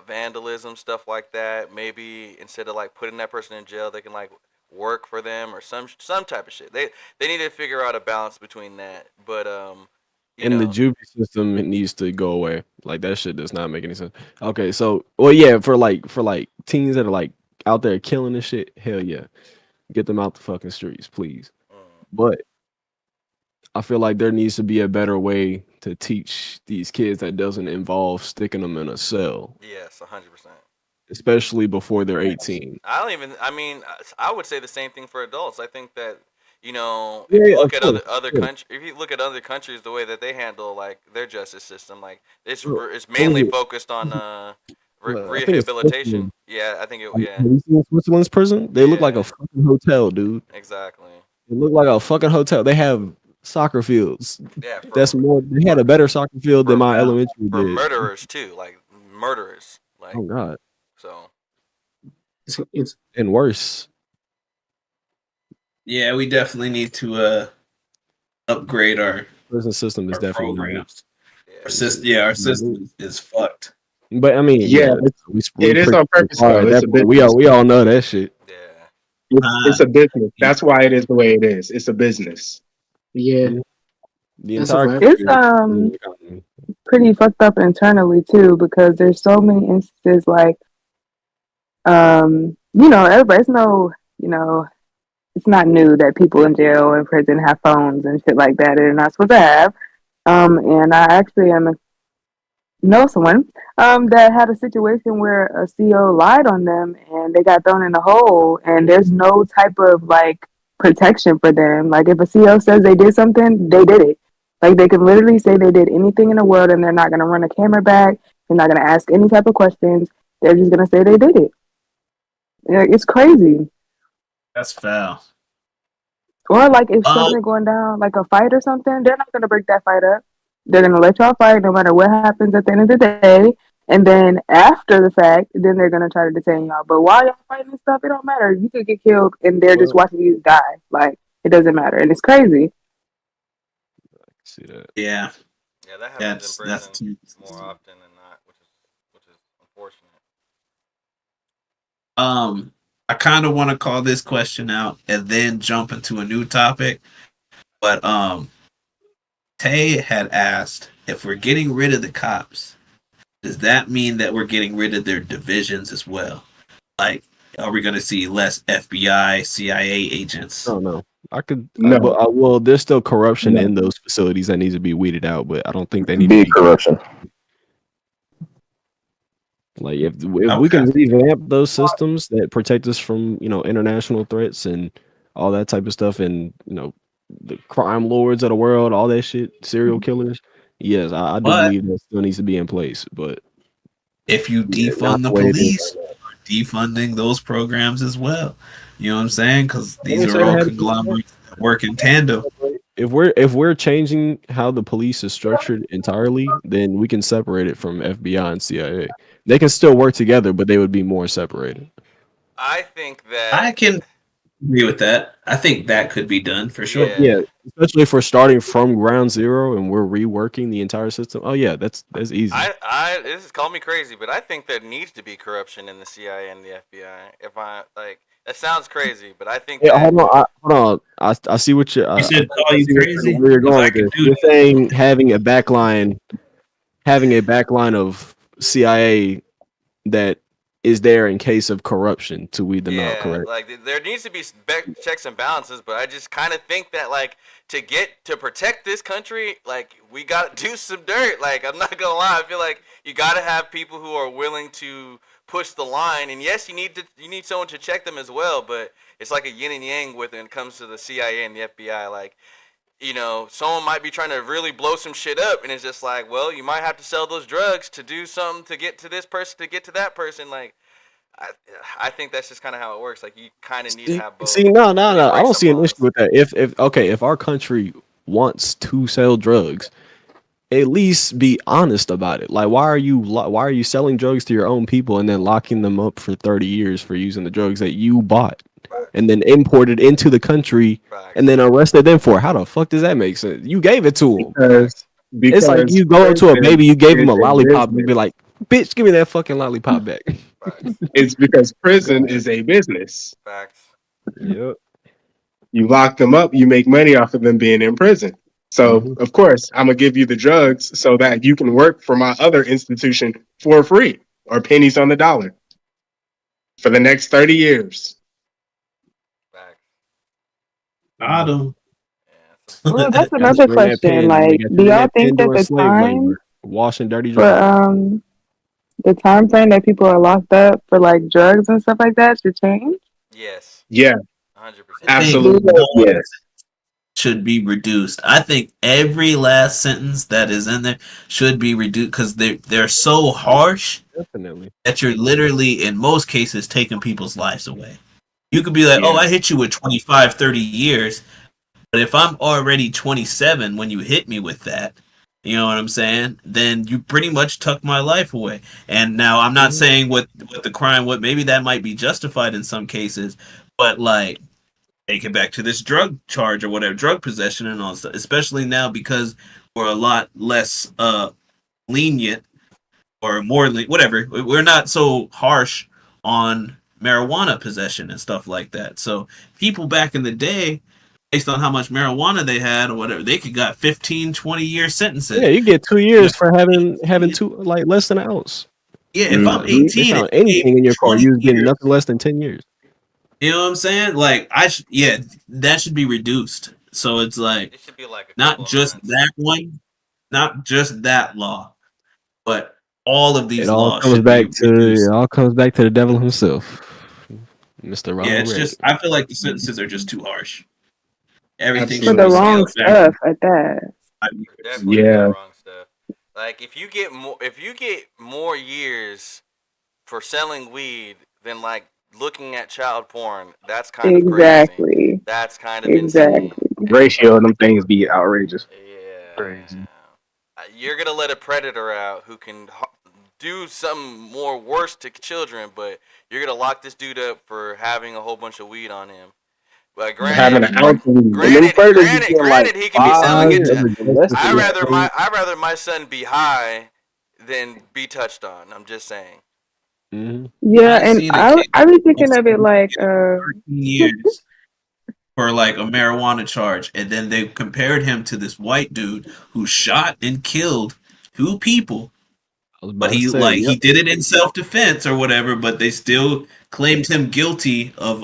vandalism, stuff like that, maybe instead of like putting that person in jail, they can like work for them or some type of shit. They need to figure out a balance between that. But the juvie system, it needs to go away. Like that shit does not make any sense. Okay, so for teens that are like out there killing this shit, hell yeah, get them out the fucking streets, please. But I feel like there needs to be a better way to teach these kids that doesn't involve sticking them in a cell. Yes, 100%. Especially before they're 18. I would say the same thing for adults. I think that if you look at other countries, the way that they handle like their justice system, like it's mainly focused on rehabilitation. Yeah, I think it. Yeah. Have you seen Switzerland's prison? They look like a fucking hotel, dude. Exactly. They look like a fucking hotel. They have soccer fields. Yeah. They had a better soccer field than my elementary for did. Murderers too, like murderers. Like, oh God. So. It's and worse. Yeah, we definitely need to upgrade our prison system. Is definitely programs. Our system is fucked. But I mean, it is on purpose. We all know that shit. Yeah, it's a business. That's why it is the way it is. It's a business. Yeah, it's pretty fucked up internally too, because there's so many instances like, everybody's it's not new that people in jail and prison have phones and shit like that they're not supposed to have. And I actually know someone that had a situation where a CO lied on them and they got thrown in a hole, and there's no type of like protection for them. Like if a CO says they did something, they did it. Like they can literally say they did anything in the world and they're not going to run a camera back. They're not going to ask any type of questions. They're just going to say they did it. It's crazy. That's foul. Or like if Um, something going down, like a fight or something, they're not gonna break that fight up. They're gonna let y'all fight no matter what happens at the end of the day. And then after the fact, then they're gonna try to detain y'all. But while y'all fighting and stuff, it don't matter. You could get killed and they're just Well, watching you die. Like it doesn't matter. And it's crazy. see that. yeah, Yeah, that happens in that's prison too. more often than not, which is unfortunate. I kind of want to call this question out and then jump into a new topic, but Tay had asked if we're getting rid of the cops, does that mean that we're getting rid of their divisions as well? Like, are we going to see less FBI, CIA agents? Oh no, I could. No. Well, there's still corruption No. in those facilities that needs to be weeded out, but I don't think they need Big to be. corruption. Like if we can revamp those systems that protect us from international threats and all that type of stuff, and the crime lords of the world, all that shit, serial killers. Yes, I do But believe that still needs to be in place. But if you not defund the the way it is police, right you're defunding those programs as well. You know what I'm saying? Because now. I these didn't are say they all had to be conglomerates that work in tandem. If we're changing how the police is structured entirely, then we can separate it from FBI and CIA. They can still work together, but they would be more separated. I think I that can agree with that. I think that could be done for sure. Yeah. Yeah, especially if we're starting from ground zero and we're reworking the entire system. Oh yeah, that's easy. this is call me crazy, but I think there needs to be corruption in the CIA and the FBI. If I like, that sounds crazy, but I think Yeah, that hold on. I see what you. You said call I you see crazy? where you're 'Cause going I with can this. do You're that. saying having a backline of CIA that is there in case of corruption to weed them out. Correct. like there needs to be checks and balances, but I just kind of think that like to protect this country, like we got to do some dirt. Like I'm not gonna lie, I feel like you got to have people who are willing to push the line, and yes, you need someone to check them as well, but it's like a yin and yang when it comes to the CIA and the FBI. Like someone might be trying to really blow some shit up, and it's just like, well, you might have to sell those drugs to do something to get to this person, to get to that person. Like, I think that's just kind of how it works. Like, you kind of need to have both. See, no. I breaks don't see an up issue with that. If our country wants to sell drugs, at least be honest about it. Like, why are you selling drugs to your own people and then locking them up for 30 years for using the drugs that you bought and then imported into the country and then arrested them for? How the fuck does that make sense? You gave it to them. Because It's like you go up to a baby, you gave him a is a lollipop, and business. be like, "Bitch, give me that fucking lollipop back." It's because prison is a business. Facts. Yep. You lock them up, you make money off of them being in prison. So, of course, I'm going to give you the drugs so that you can work for my other institution for free or pennies on the dollar for the next 30 years. Facts. Got him. Well, that's Gotta another bring that question. pen. Like, They got do bring y'all that pen think that doing the slave time labor, washing dirty for drugs. the time frame that people are locked up for like drugs and stuff like that should change? Yes. Yeah, 100%. absolutely. Yes. Should be reduced. I think every last sentence that is in there should be reduced because they're so harsh Definitely. that you're literally, in most cases, taking people's lives away. You could be like, oh, I hit you with 25, 30 years. But if I'm already 27 when you hit me with that, you know what I'm saying? Then you pretty much took my life away. And now I'm not saying what the crime, maybe that might be justified in some cases, but like, take it back to this drug charge or whatever, drug possession and all that stuff, especially now because we're a lot less lenient or more whatever. We're not so harsh on marijuana possession and stuff like that. So people back in the day, based on how much marijuana they had or whatever, they could got 15, 20-year sentences. Yeah, you get 2 years for having two, like, less than an ounce. Yeah, if I'm They 18, found anything in your car, you was getting nothing less than 10 years. You know what I'm saying? Like that should be reduced. So it's like It should be like a not just that one, not just that law, but all of these It all laws comes should back be to reduced. the devil himself, Mr. Ronald Yeah, it's Reagan. just I feel like the sentences are just too harsh. Everything For should the be wrong scaled back. stuff at that. Definitely Yeah. the wrong stuff. Like if you get more years for selling weed than like looking at child porn, that's kind of crazy. Exactly. That's kind of insane. Exactly. Ratio of them things be outrageous. Yeah. Crazy. You're gonna let a predator out who can do something more worse to children, but you're gonna lock this dude up for having a whole bunch of weed on him. But Having an granted, ounce of weed. granted, he can be selling it. I I'd rather my son be high than be touched on. I'm just saying. Mhm. Yeah, I and seen a I kid I be thinking of it like 13 years for like a marijuana charge, and then they compared him to this white dude who shot and killed 2 people. I was about But to he say, he did it in self-defense or whatever, but they still claimed him guilty of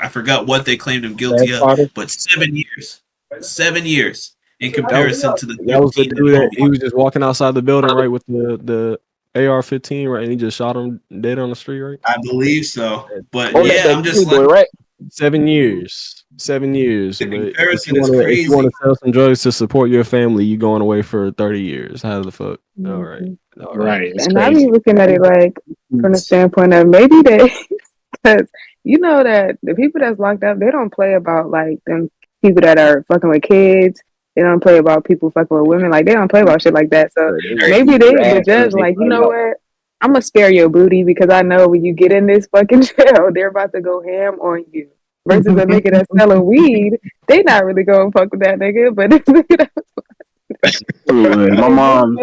I forgot what they claimed him guilty of, Transporter. but 7 years. 7 years in comparison to the that was the 13 dude that that he was just walking outside the building right with the AR-15 right, and he just shot him dead on the street right. I believe so. But Oh, yeah, that I'm just boy, like, right? 7 years. 7 years. the But if comparison you is want to crazy. sell some drugs to support your family, you going away for 30 years. How the fuck? All right. All right. Right. It's and I crazy. be looking at it like from the standpoint of maybe they, because you know that the people that's locked up, they don't play about like them people that are fucking with kids. They don't play about people fucking with women. Like they don't play about shit like that. So maybe the judge like, you know what? I'm gonna spare your booty because I know when you get in this fucking jail, they're about to go ham on you. Versus a nigga that's selling weed, they not really going fuck with that nigga. But this nigga My mom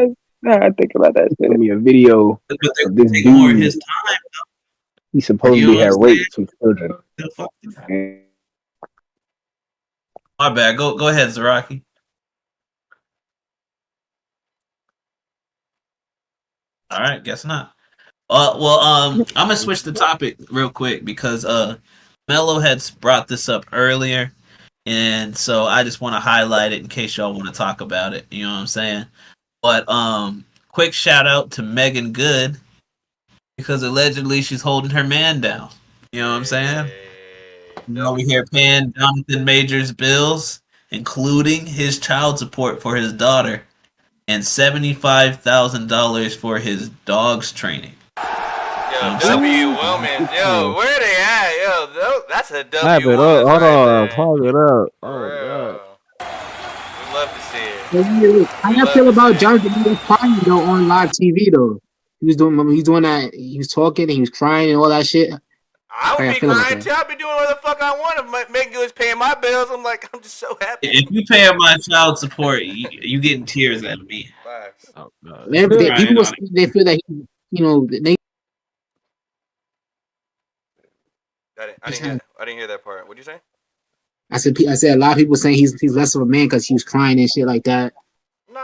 I think about that sent shit. me a video But they of this take more of dude. his time. He supposedly had raped some children. My bad. Go ahead, Zaraki. All right, guess not. I'm gonna switch the topic real quick because Mello had brought this up earlier, and so I just want to highlight it in case y'all want to talk about it. You know what I'm saying? But quick shout out to Megan Good because allegedly she's holding her man down. You know what I'm saying? Over here paying Jonathan Majors bills, including his child support for his daughter, and $75,000 for his dog's training. Yo, W. Willman. Yo, where they at? Yo, that's a W. Clap it up. Hold on. Clap it up. For Oh, real. God. We love to see it. How y'all feel about Jonathan crying though on live TV though? He was doing that. He was talking and he was crying and all that shit. I would be crying too. I'd be doing whatever the fuck I want. If Megan was paying my bills, I'm like, I'm just so happy. If you pay my child support, you getting tears out of me. Oh, God. They feel that he, you know, they. I didn't hear that part. What'd you say? I said a lot of people saying he's less of a man because he was crying and shit like that,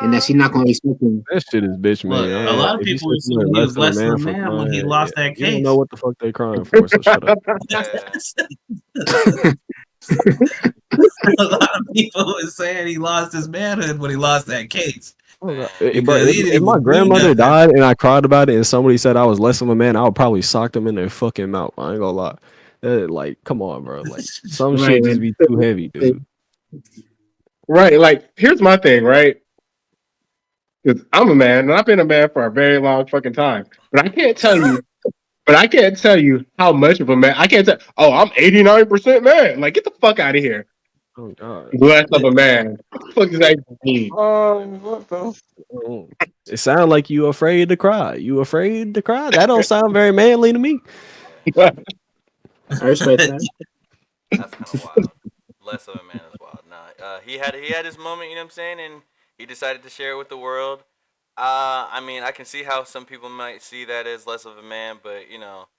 and that she's not gonna respect him. That shit is bitch, man. Look, a lot of people were saying he was less of a man when he lost that case. You don't know what the fuck they crying for, so shut up. A lot of people were saying he lost his manhood when he lost that case. If my grandmother died and I cried about it and somebody said I was less of a man, I would probably sock them in their fucking mouth. I ain't gonna lie. Like, come on, bro. Like, some shit just be too heavy, dude. Right. Like, here's my thing, right? Because I'm a man, and I've been a man for a very long fucking time. But I can't tell you how much of a man. I can't tell. Oh, I'm 89% man. Like, get the fuck out of here. Oh, God. Less of a man. What the fuck does that mean? What the? It sounds like you afraid to cry. You afraid to cry? That don't sound very manly to me. I respect that. That's kind of wild. Less of a man is wild. Nah, he had his moment, you know what I'm saying, and he decided to share it with the world. I mean, I can see how some people might see that as less of a man, but you know,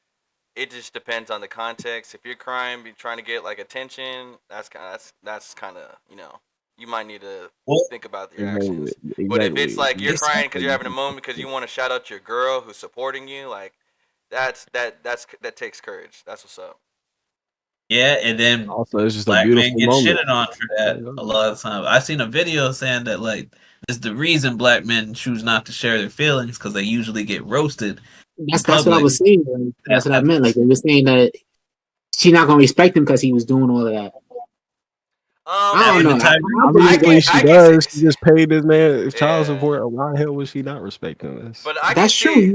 it just depends on the context. If you're crying, be trying to get like attention, that's kind of you know, you might need to think about your actions. Exactly. But if it's like you're crying because you're having a moment because you want to shout out your girl who's supporting you, like that takes courage. That's what's up. Yeah, and then also it's just black a beautiful men get moment. shitted on for that a lot of times. I seen a video saying that like it's the reason black men choose not to share their feelings because they usually get roasted. That's what I was saying. Like, that's what I meant. Like they were saying that she's not gonna respect him because he was doing all of that. I don't know. Obviously, she does. She just paid this man child support. Why the hell was she not respecting this? But I can see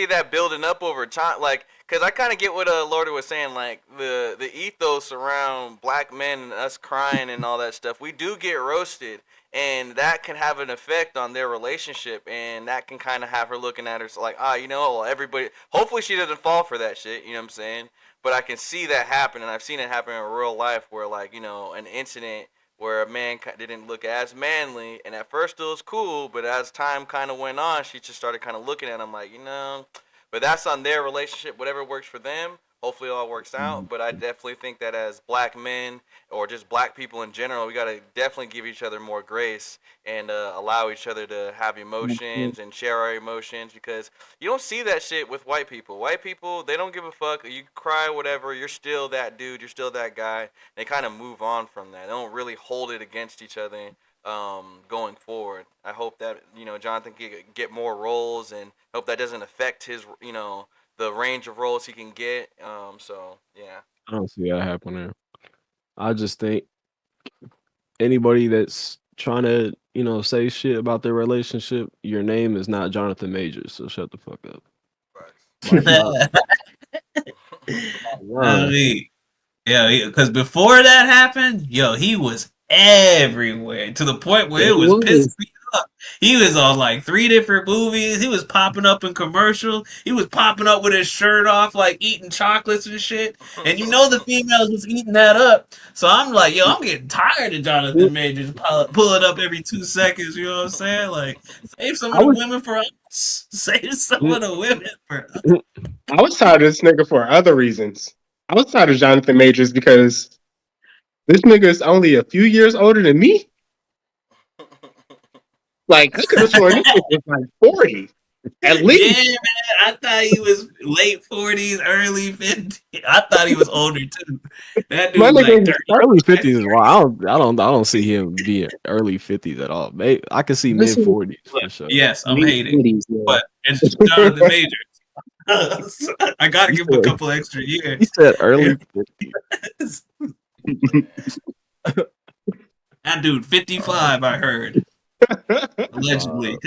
that building up over time. Like, because I kind of get what Lordy was saying. Like the ethos around black men and us crying and all that stuff. We do get roasted, and that can have an effect on their relationship, and that can kind of have her looking at her like, everybody. Hopefully, she doesn't fall for that shit. You know what I'm saying? But I can see that happen, and I've seen it happen in real life, where like an incident where a man didn't look as manly, and at first it was cool, but as time kind of went on, she just started kind of looking at him like, but that's on their relationship, whatever works for them. Hopefully it all works out, but I definitely think that as black men, or just black people in general, we got to definitely give each other more grace and allow each other to have emotions and share our emotions, because you don't see that shit with white people. White people, they don't give a fuck. You cry, whatever, you're still that dude, you're still that guy. They kind of move on from that. They don't really hold it against each other going forward. I hope that, Jonathan can get more roles, and hope that doesn't affect his, the range of roles he can get. So yeah. I don't see that happening. I just think anybody that's trying to, say shit about their relationship, your name is not Jonathan Majors, so shut the fuck up. I mean, yeah, because before that happened, he was everywhere to the point where it was pissing me off. He was on like 3 different movies. He was popping up in commercials. He was popping up with his shirt off, like eating chocolates and shit. And the females was eating that up. So I'm like, I'm getting tired of Jonathan Majors pulling up every 2 seconds. You know what I'm saying? Like, save some of the women for us. Save some of the women for us. I was tired of this nigga for other reasons. I was tired of Jonathan Majors because this nigga is only a few years older than me. Like, I could have sworn this nigga was like 40. At least. Yeah, man. I thought he was late 40s, early 50s. I thought he was older too. That dude was like 30. Early 50s is wild. I don't see him being early 50s at all. Maybe I could see mid 40s for sure. Yes, I'm hating. 40s, yeah. But it's Jonathan Majors. I gotta give him a couple extra years. He said early 50s. That dude 55, I heard. Allegedly.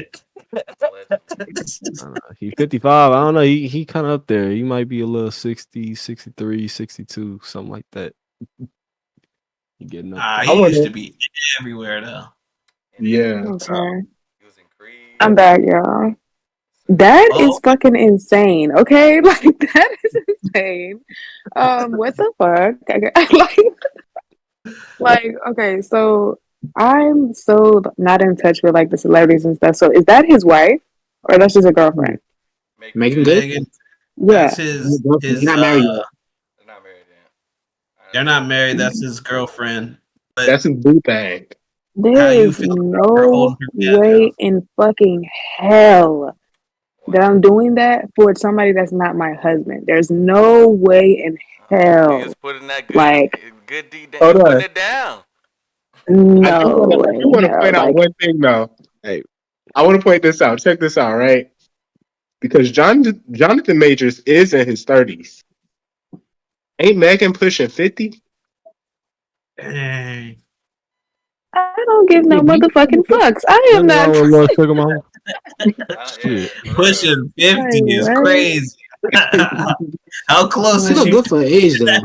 He's 55. I don't know. He kind of up there. He might be a little 60, 63, 62, something like that. You getting up? He used to be everywhere though. Yeah. Okay. I'm back, y'all. That is fucking insane. Okay, like that is insane. What the fuck? Like, okay, so I'm so not in touch with like the celebrities and stuff. So is that his wife, or that's just a girlfriend? Megan Good? Yeah. That's his He's not married yet. They're not married yet. They're not married. That's his girlfriend. But that's his boo thing. There is no way in fucking hell that I'm doing that for somebody that's not my husband. There's no way in hell. He's putting that good, like good deed down. Putting it down. No, I do want to point out one thing though. Hey, I want to point this out. Check this out, right? Because Jonathan Majors is in his 30s. Ain't Megan pushing 50? Dang. I don't give no motherfucking fucks. I am not. Pushing 50 is crazy. How close is she? Good for age though.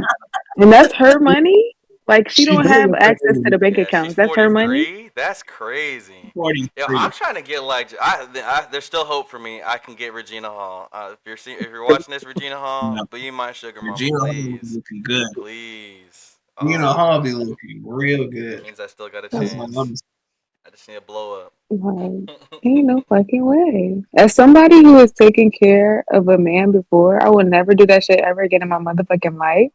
And that's her money. Like she don't have access to the bank accounts. That's her money. That's crazy. 43. Yo, I'm trying to get like there's still hope for me. I can get Regina Hall. If you're watching this, Regina Hall, be my sugar mama, Regina please. Hall looking good. Please. Regina Hall be looking real good. That means I still got a chance. I just need to blow up. Like, ain't no fucking way. As somebody who has taken care of a man before, I will never do that shit ever again in my motherfucking life.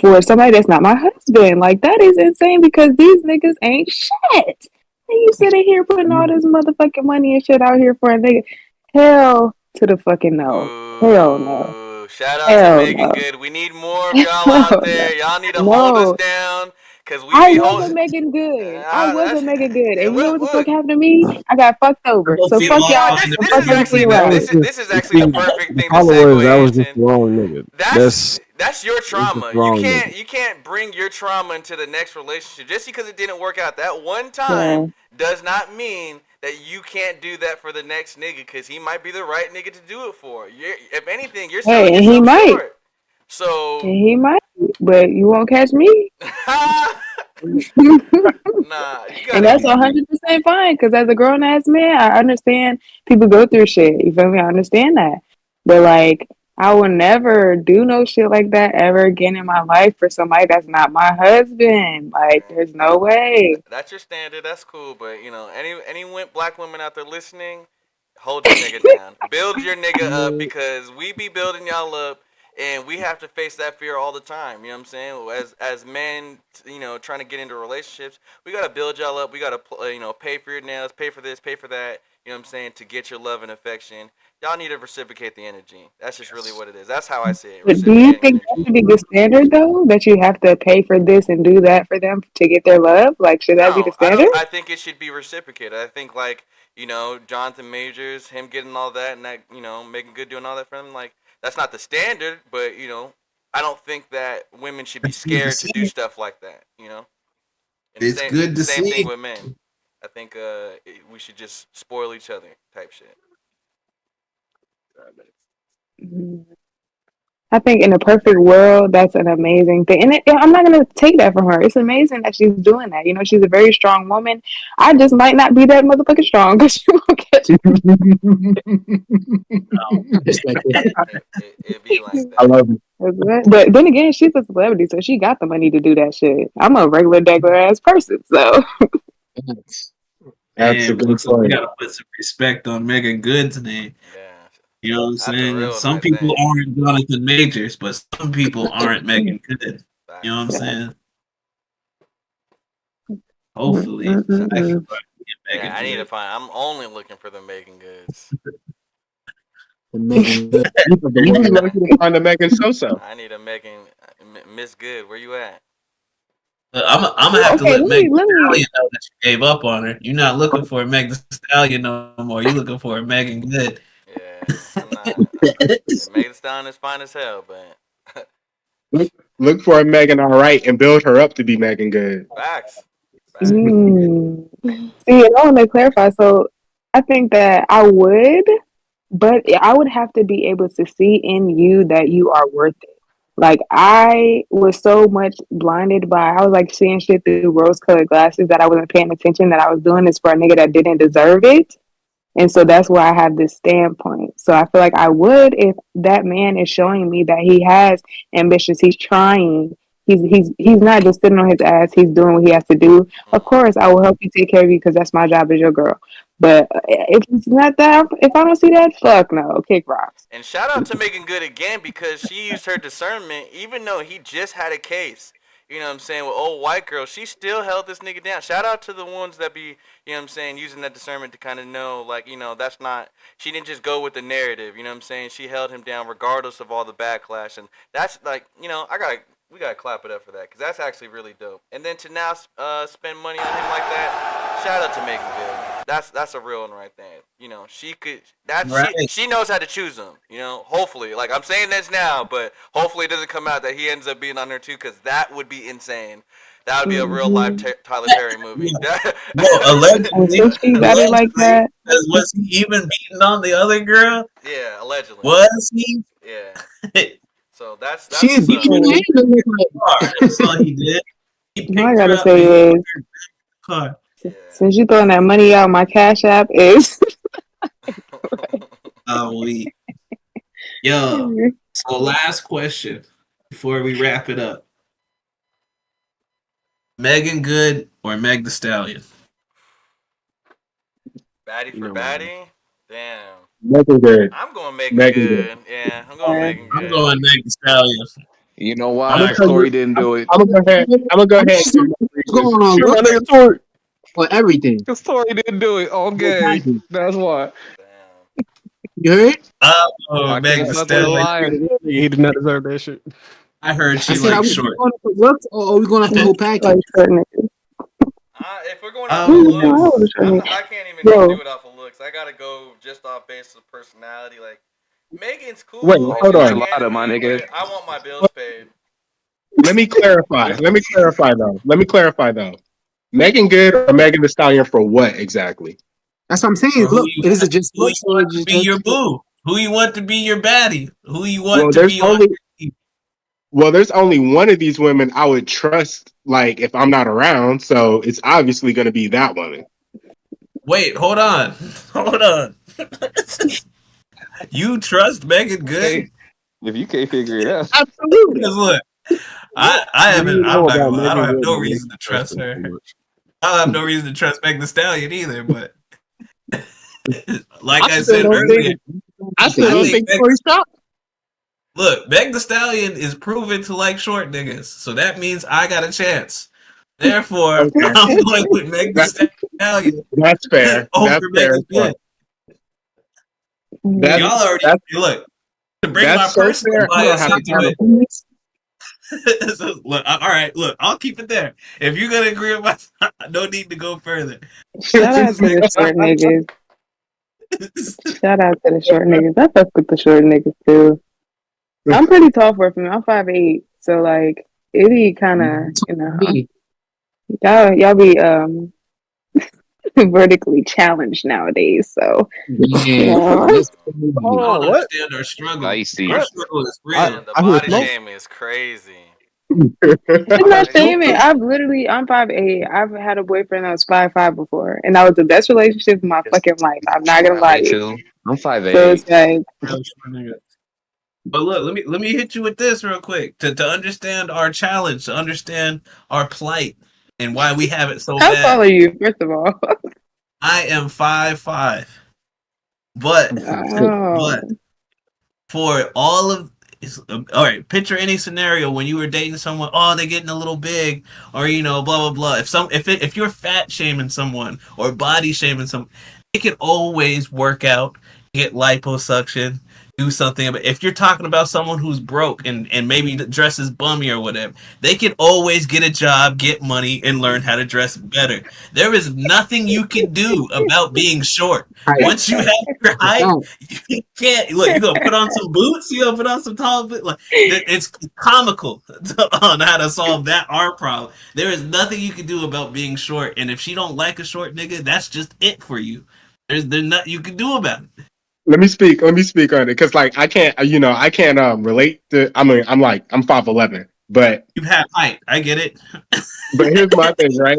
For somebody that's not my husband, like that is insane because these niggas ain't shit. And you sitting here putting all this motherfucking money and shit out here for a nigga. Hell to the fucking no. Ooh, hell no. Shout out to Megan Good. We need more of y'all out there. Y'all need to hold us down. I wasn't Megan Good. I wasn't Megan Good. And you know what the fuck happened to me? I got fucked over. So fuck y'all. This is actually the perfect thing to segue. That was just wrong, nigga. That's your trauma. You can't bring your trauma into the next relationship. Just because it didn't work out that one time does not mean that you can't do that for the next nigga because he might be the right nigga to do it for. If anything, you're selling Hey, and he yourself might. short. So And he might, but you won't catch me. nah, you And gotta. that's 100% fine. Because as a grown ass man, I understand people go through shit. You feel me? I understand that. But like, I will never do no shit like that ever again in my life for somebody that's not my husband. Like, there's no way. That's your standard. That's cool. But you know, any black women out there listening, hold your nigga down. Build your nigga up because we be building y'all up. And we have to face that fear all the time. You know what I'm saying? As men, you know, trying to get into relationships, we gotta build y'all up. We gotta, you know, pay for your nails, pay for this, pay for that. You know what I'm saying? To get your love and affection, y'all need to reciprocate the energy. That's just really what it is. That's how I see it. But do you think that Reciprocating should be the standard though? That you have to pay for this and do that for them to get their love? Like, should that be the No, I standard? don't. I think it should be reciprocated. I think like you know Jonathan Majors, him getting all that and that, you know, Making Good doing all that for him. Like that's not the standard, but you know. I don't think that women should be scared to do stuff like that, you know? And It's good to same see. thing with men. I think we should just spoil each other type shit. I think in a perfect world, that's an amazing thing. And I'm not going to take that from her. It's amazing that she's doing that. You know, she's a very strong woman. I just might not be that motherfucking strong because she won't catch me. It'd be like that. I love it. But then again, she's a celebrity, so she got the money to do that shit. I'm a regular, ass person, so. That's a Man, good looks like we point. gotta put some respect on Megan Good's name. Yeah. You know what I'm That's a saying? real Some nice people name. aren't Jonathan Majors, but some people aren't Megan Good. You know what I'm saying? Hopefully, I can find me a Megan Yeah, I need to Good. find. I'm only looking for the Making Goods. Megan Good. You be lucky to find a Megan So-So. I need a Megan Miss Good. Where you at? I'm gonna have to Okay, let let Meg me- Thee Stallion know that you gave up on her. You're not looking for a Meg Thee Stallion no more. You're looking for a Megan Good. Yeah, I'm not. Megan Thee Stallion is fine as hell, but Look for a Megan all right and build her up to be Megan Good. facts. See, I want to clarify. So I think that I would, but I would have to be able to see in you that you are worth it. Like I was so much blinded by, I was like seeing shit through rose-colored glasses that I wasn't paying attention that I was doing this for a nigga that didn't deserve it. And so that's why I have this standpoint. So I feel like I would if that man is showing me that he has ambitions, he's trying. He's not just sitting on his ass. He's doing what he has to do. Of course, I will help you take care of you because that's my job as your girl. But if it's not that, if I don't see that, fuck no, kick rocks. And shout out to Megan Good again because she used her discernment, even though he just had a case. You know what I'm saying, with old white girl, she still held this nigga down. Shout out to the ones that be, you know what I'm saying, using that discernment to kind of know, like, you know, that's not, she didn't just go with the narrative, you know what I'm saying? She held him down regardless of all the backlash. And that's like, you know, we gotta clap it up for that because that's actually really dope. And then to now spend money on him like that, shout out to Megan Good. That's a real one right there. You know, she could. Right. She knows how to choose him. You know, hopefully, like I'm saying this now, but hopefully it doesn't come out that he ends up being on her too, because that would be insane. That would be a real life Tyler Perry movie. Well, allegedly, And she got it like that. was he even beating on the other girl? Yeah, allegedly. Was he? Yeah. So that's She what's beat up. you in the That's all he did. He All I picked her gotta up say and is, car. since you throwing that money out, my Cash App is. Yo, so last question before we wrap it up. Megan Good or Meg Thee Stallion? Baddie for baddie? Damn. Megan Good. I'm going Megan Megan Good. Yeah, I'm going Megan Good. I'm going Meg Thee Stallion. You know why? I'm Story didn't do it. I'm gonna go ahead. What's going on, Shoot my bro? nigga Tori. For everything. The story didn't do it. Okay, that's why. Damn. You heard? I Meg can't Thee fuck with a Stallion. liar. He did not deserve that shit. I heard I she said, are likes we short. going for looks or are we going after the whole package? Like, certain niggas. If we're going off of looks, Oh, I can't even Yo. do it off of looks. I gotta go just off basis of personality. Like Megan's cool. Wait, and hold she on. like Lot of my anime, nigga. but I want my bills paid. Let me clarify though. Megan Good or Megan Thee Stallion for what exactly? That's what I'm saying. Or who Look, you is it just who you looks or want to just be your boo? Who you want to be your baddie? Who you Well, want to there's be on? only one of these women I would trust, like if I'm not around. So it's obviously going to be that woman. Wait, hold on, hold on. You trust Megan Good? Hey, if you can't figure it out, Absolutely. Because look, I What do haven't. you I'm know not gonna about lie. I don't Megan have Good no that makes reason to you trust trust her her. so much? I don't have no reason to trust Megan Thee Stallion either. But like I I still said don't earlier, think. I still I don't think think Corey shot. look, Meg Thee Stallion is proven to like short niggas, so that means I got a chance. Therefore, Okay, I'm going with Meg Thee that, Stallion that's fair. over That's fair as Megan fuck. Good. That's Y'all already that's look to bring my that's so personal fair. I don't bias have a into it. counterpoint. So, look, all right, look, I'll keep it there. If you're gonna agree with my, no need to go further. Shout out to the short niggas. Shout out to the short niggas. I fuck with the short niggas too. I'm pretty tall for a female. I'm 5'8", so like it be kind of y'all be vertically challenged nowadays. So Yeah. yeah. That's I Hold don't on, what? understand our struggle. icy. Our struggle is I, real. Man, the I hear body smoke. shaming is crazy. It's not Body shaming. shaming. I'm 5'8". I've had a boyfriend that was 5'5" before, and that was the best relationship of my fucking life. I'm not gonna lie Me to you. too. I'm So 5'8". it's like, Real short nigga. But look, let me hit you with this real quick to understand our challenge, to understand our plight, and why we have it so how tall bad. are you? First of all. I am 5'5", but Oh. for all of all right, picture any scenario when you were dating someone, oh, they're getting a little big, or blah blah blah. If you're fat shaming someone or body shaming someone, it can always work out, get liposuction, do something. But if you're talking about someone who's broke and maybe dresses bummy or whatever, they can always get a job, get money, and learn how to dress better. There is nothing you can do about being short. Once you have your height, you can't look. You gonna put on some boots. You gonna put on some tall boots. Like it's comical on how to solve our problem. There is nothing you can do about being short, and if she don't like a short nigga, that's just it for you. There's nothing you can do about it. Let me speak on it because like I can't relate to. I'm 5'11", but You have height. I get it. here's my thing, right?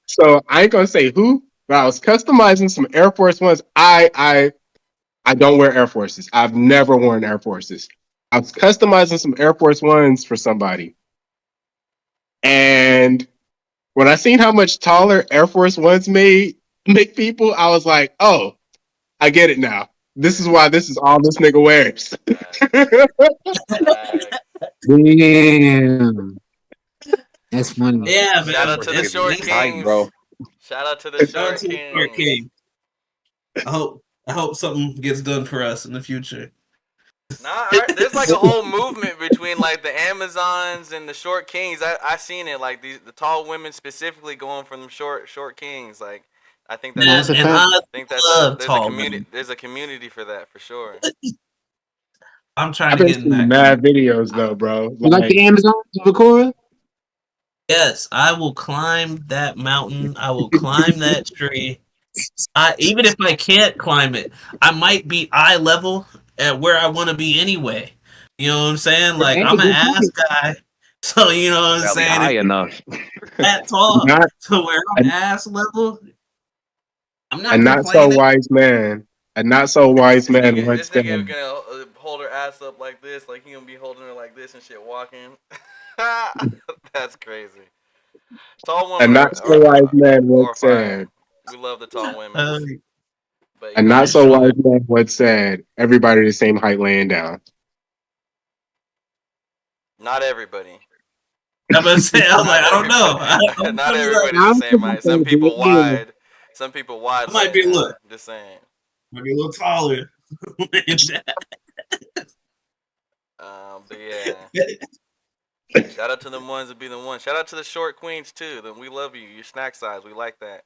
So I ain't gonna say who, but I was customizing some Air Force Ones. I don't wear Air Forces. I've never worn Air Forces. I was customizing some Air Force Ones for somebody, and when I seen how much taller Air Force Ones make people, I was like, oh, I get it now. This is why this is all this nigga wears. Damn. That's funny. Yeah, man. Shout out to the It's short Height, kings. bro. Shout out to the Shout out short to the Short kings. King. I hope something gets done for us in the future. Nah, there's like a whole movement between like the Amazons and the short kings. I seen it like the tall women specifically going for them short kings. Like I think And, that's That's a and fact. I there's a tall community women. there's a community for that for sure. I'm trying I've to been get in seeing that. mad videos though, bro. You like the Amazon, Bakura? Yes, I will climb that mountain. I will climb that tree. Even if I can't climb it, I might be eye level at where I want to be anyway. You know what I'm saying? Like I'm an ass guy, so you know what I'm Gotta be saying. high If enough. that tall not to where I'm ass level, I'm a not not so complaining. wise man. A not so wise man once This nigga said, gonna hold her ass up like this, like he gonna be holding her like this and shit walking. That's crazy. Tall a women not so wise man once are fire. said, We love the tall women, but a you not gotta so sure. wise man once said, everybody the same height laying down. not everybody. I'm gonna say, I was like, I don't know. I'm Not putting it up. everybody's the same height. Some people wide. Some people wide. I might Like be a that. little, Just saying. might be a little taller. But yeah. Shout out to them ones that be the ones. Shout out to the short queens too. Then we love you. Your snack size. We like that.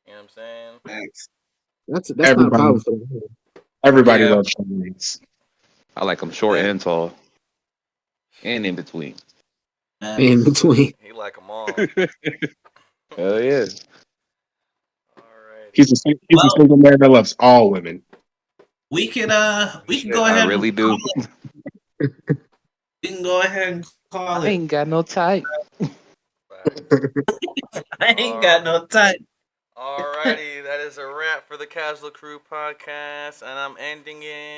You know what I'm saying? Thanks. That's not a Everybody, problem for them. everybody Yeah. loves shorties. I like them short and tall, and in between. In between. He like them all. Hell yeah. Alrighty. He's a single man that loves all women. We can Shit, go ahead. I really do. We can go ahead and call I it. ain't got no type. I ain't got no time. Alrighty, that is a wrap for the Casual Crew podcast, and I'm ending it.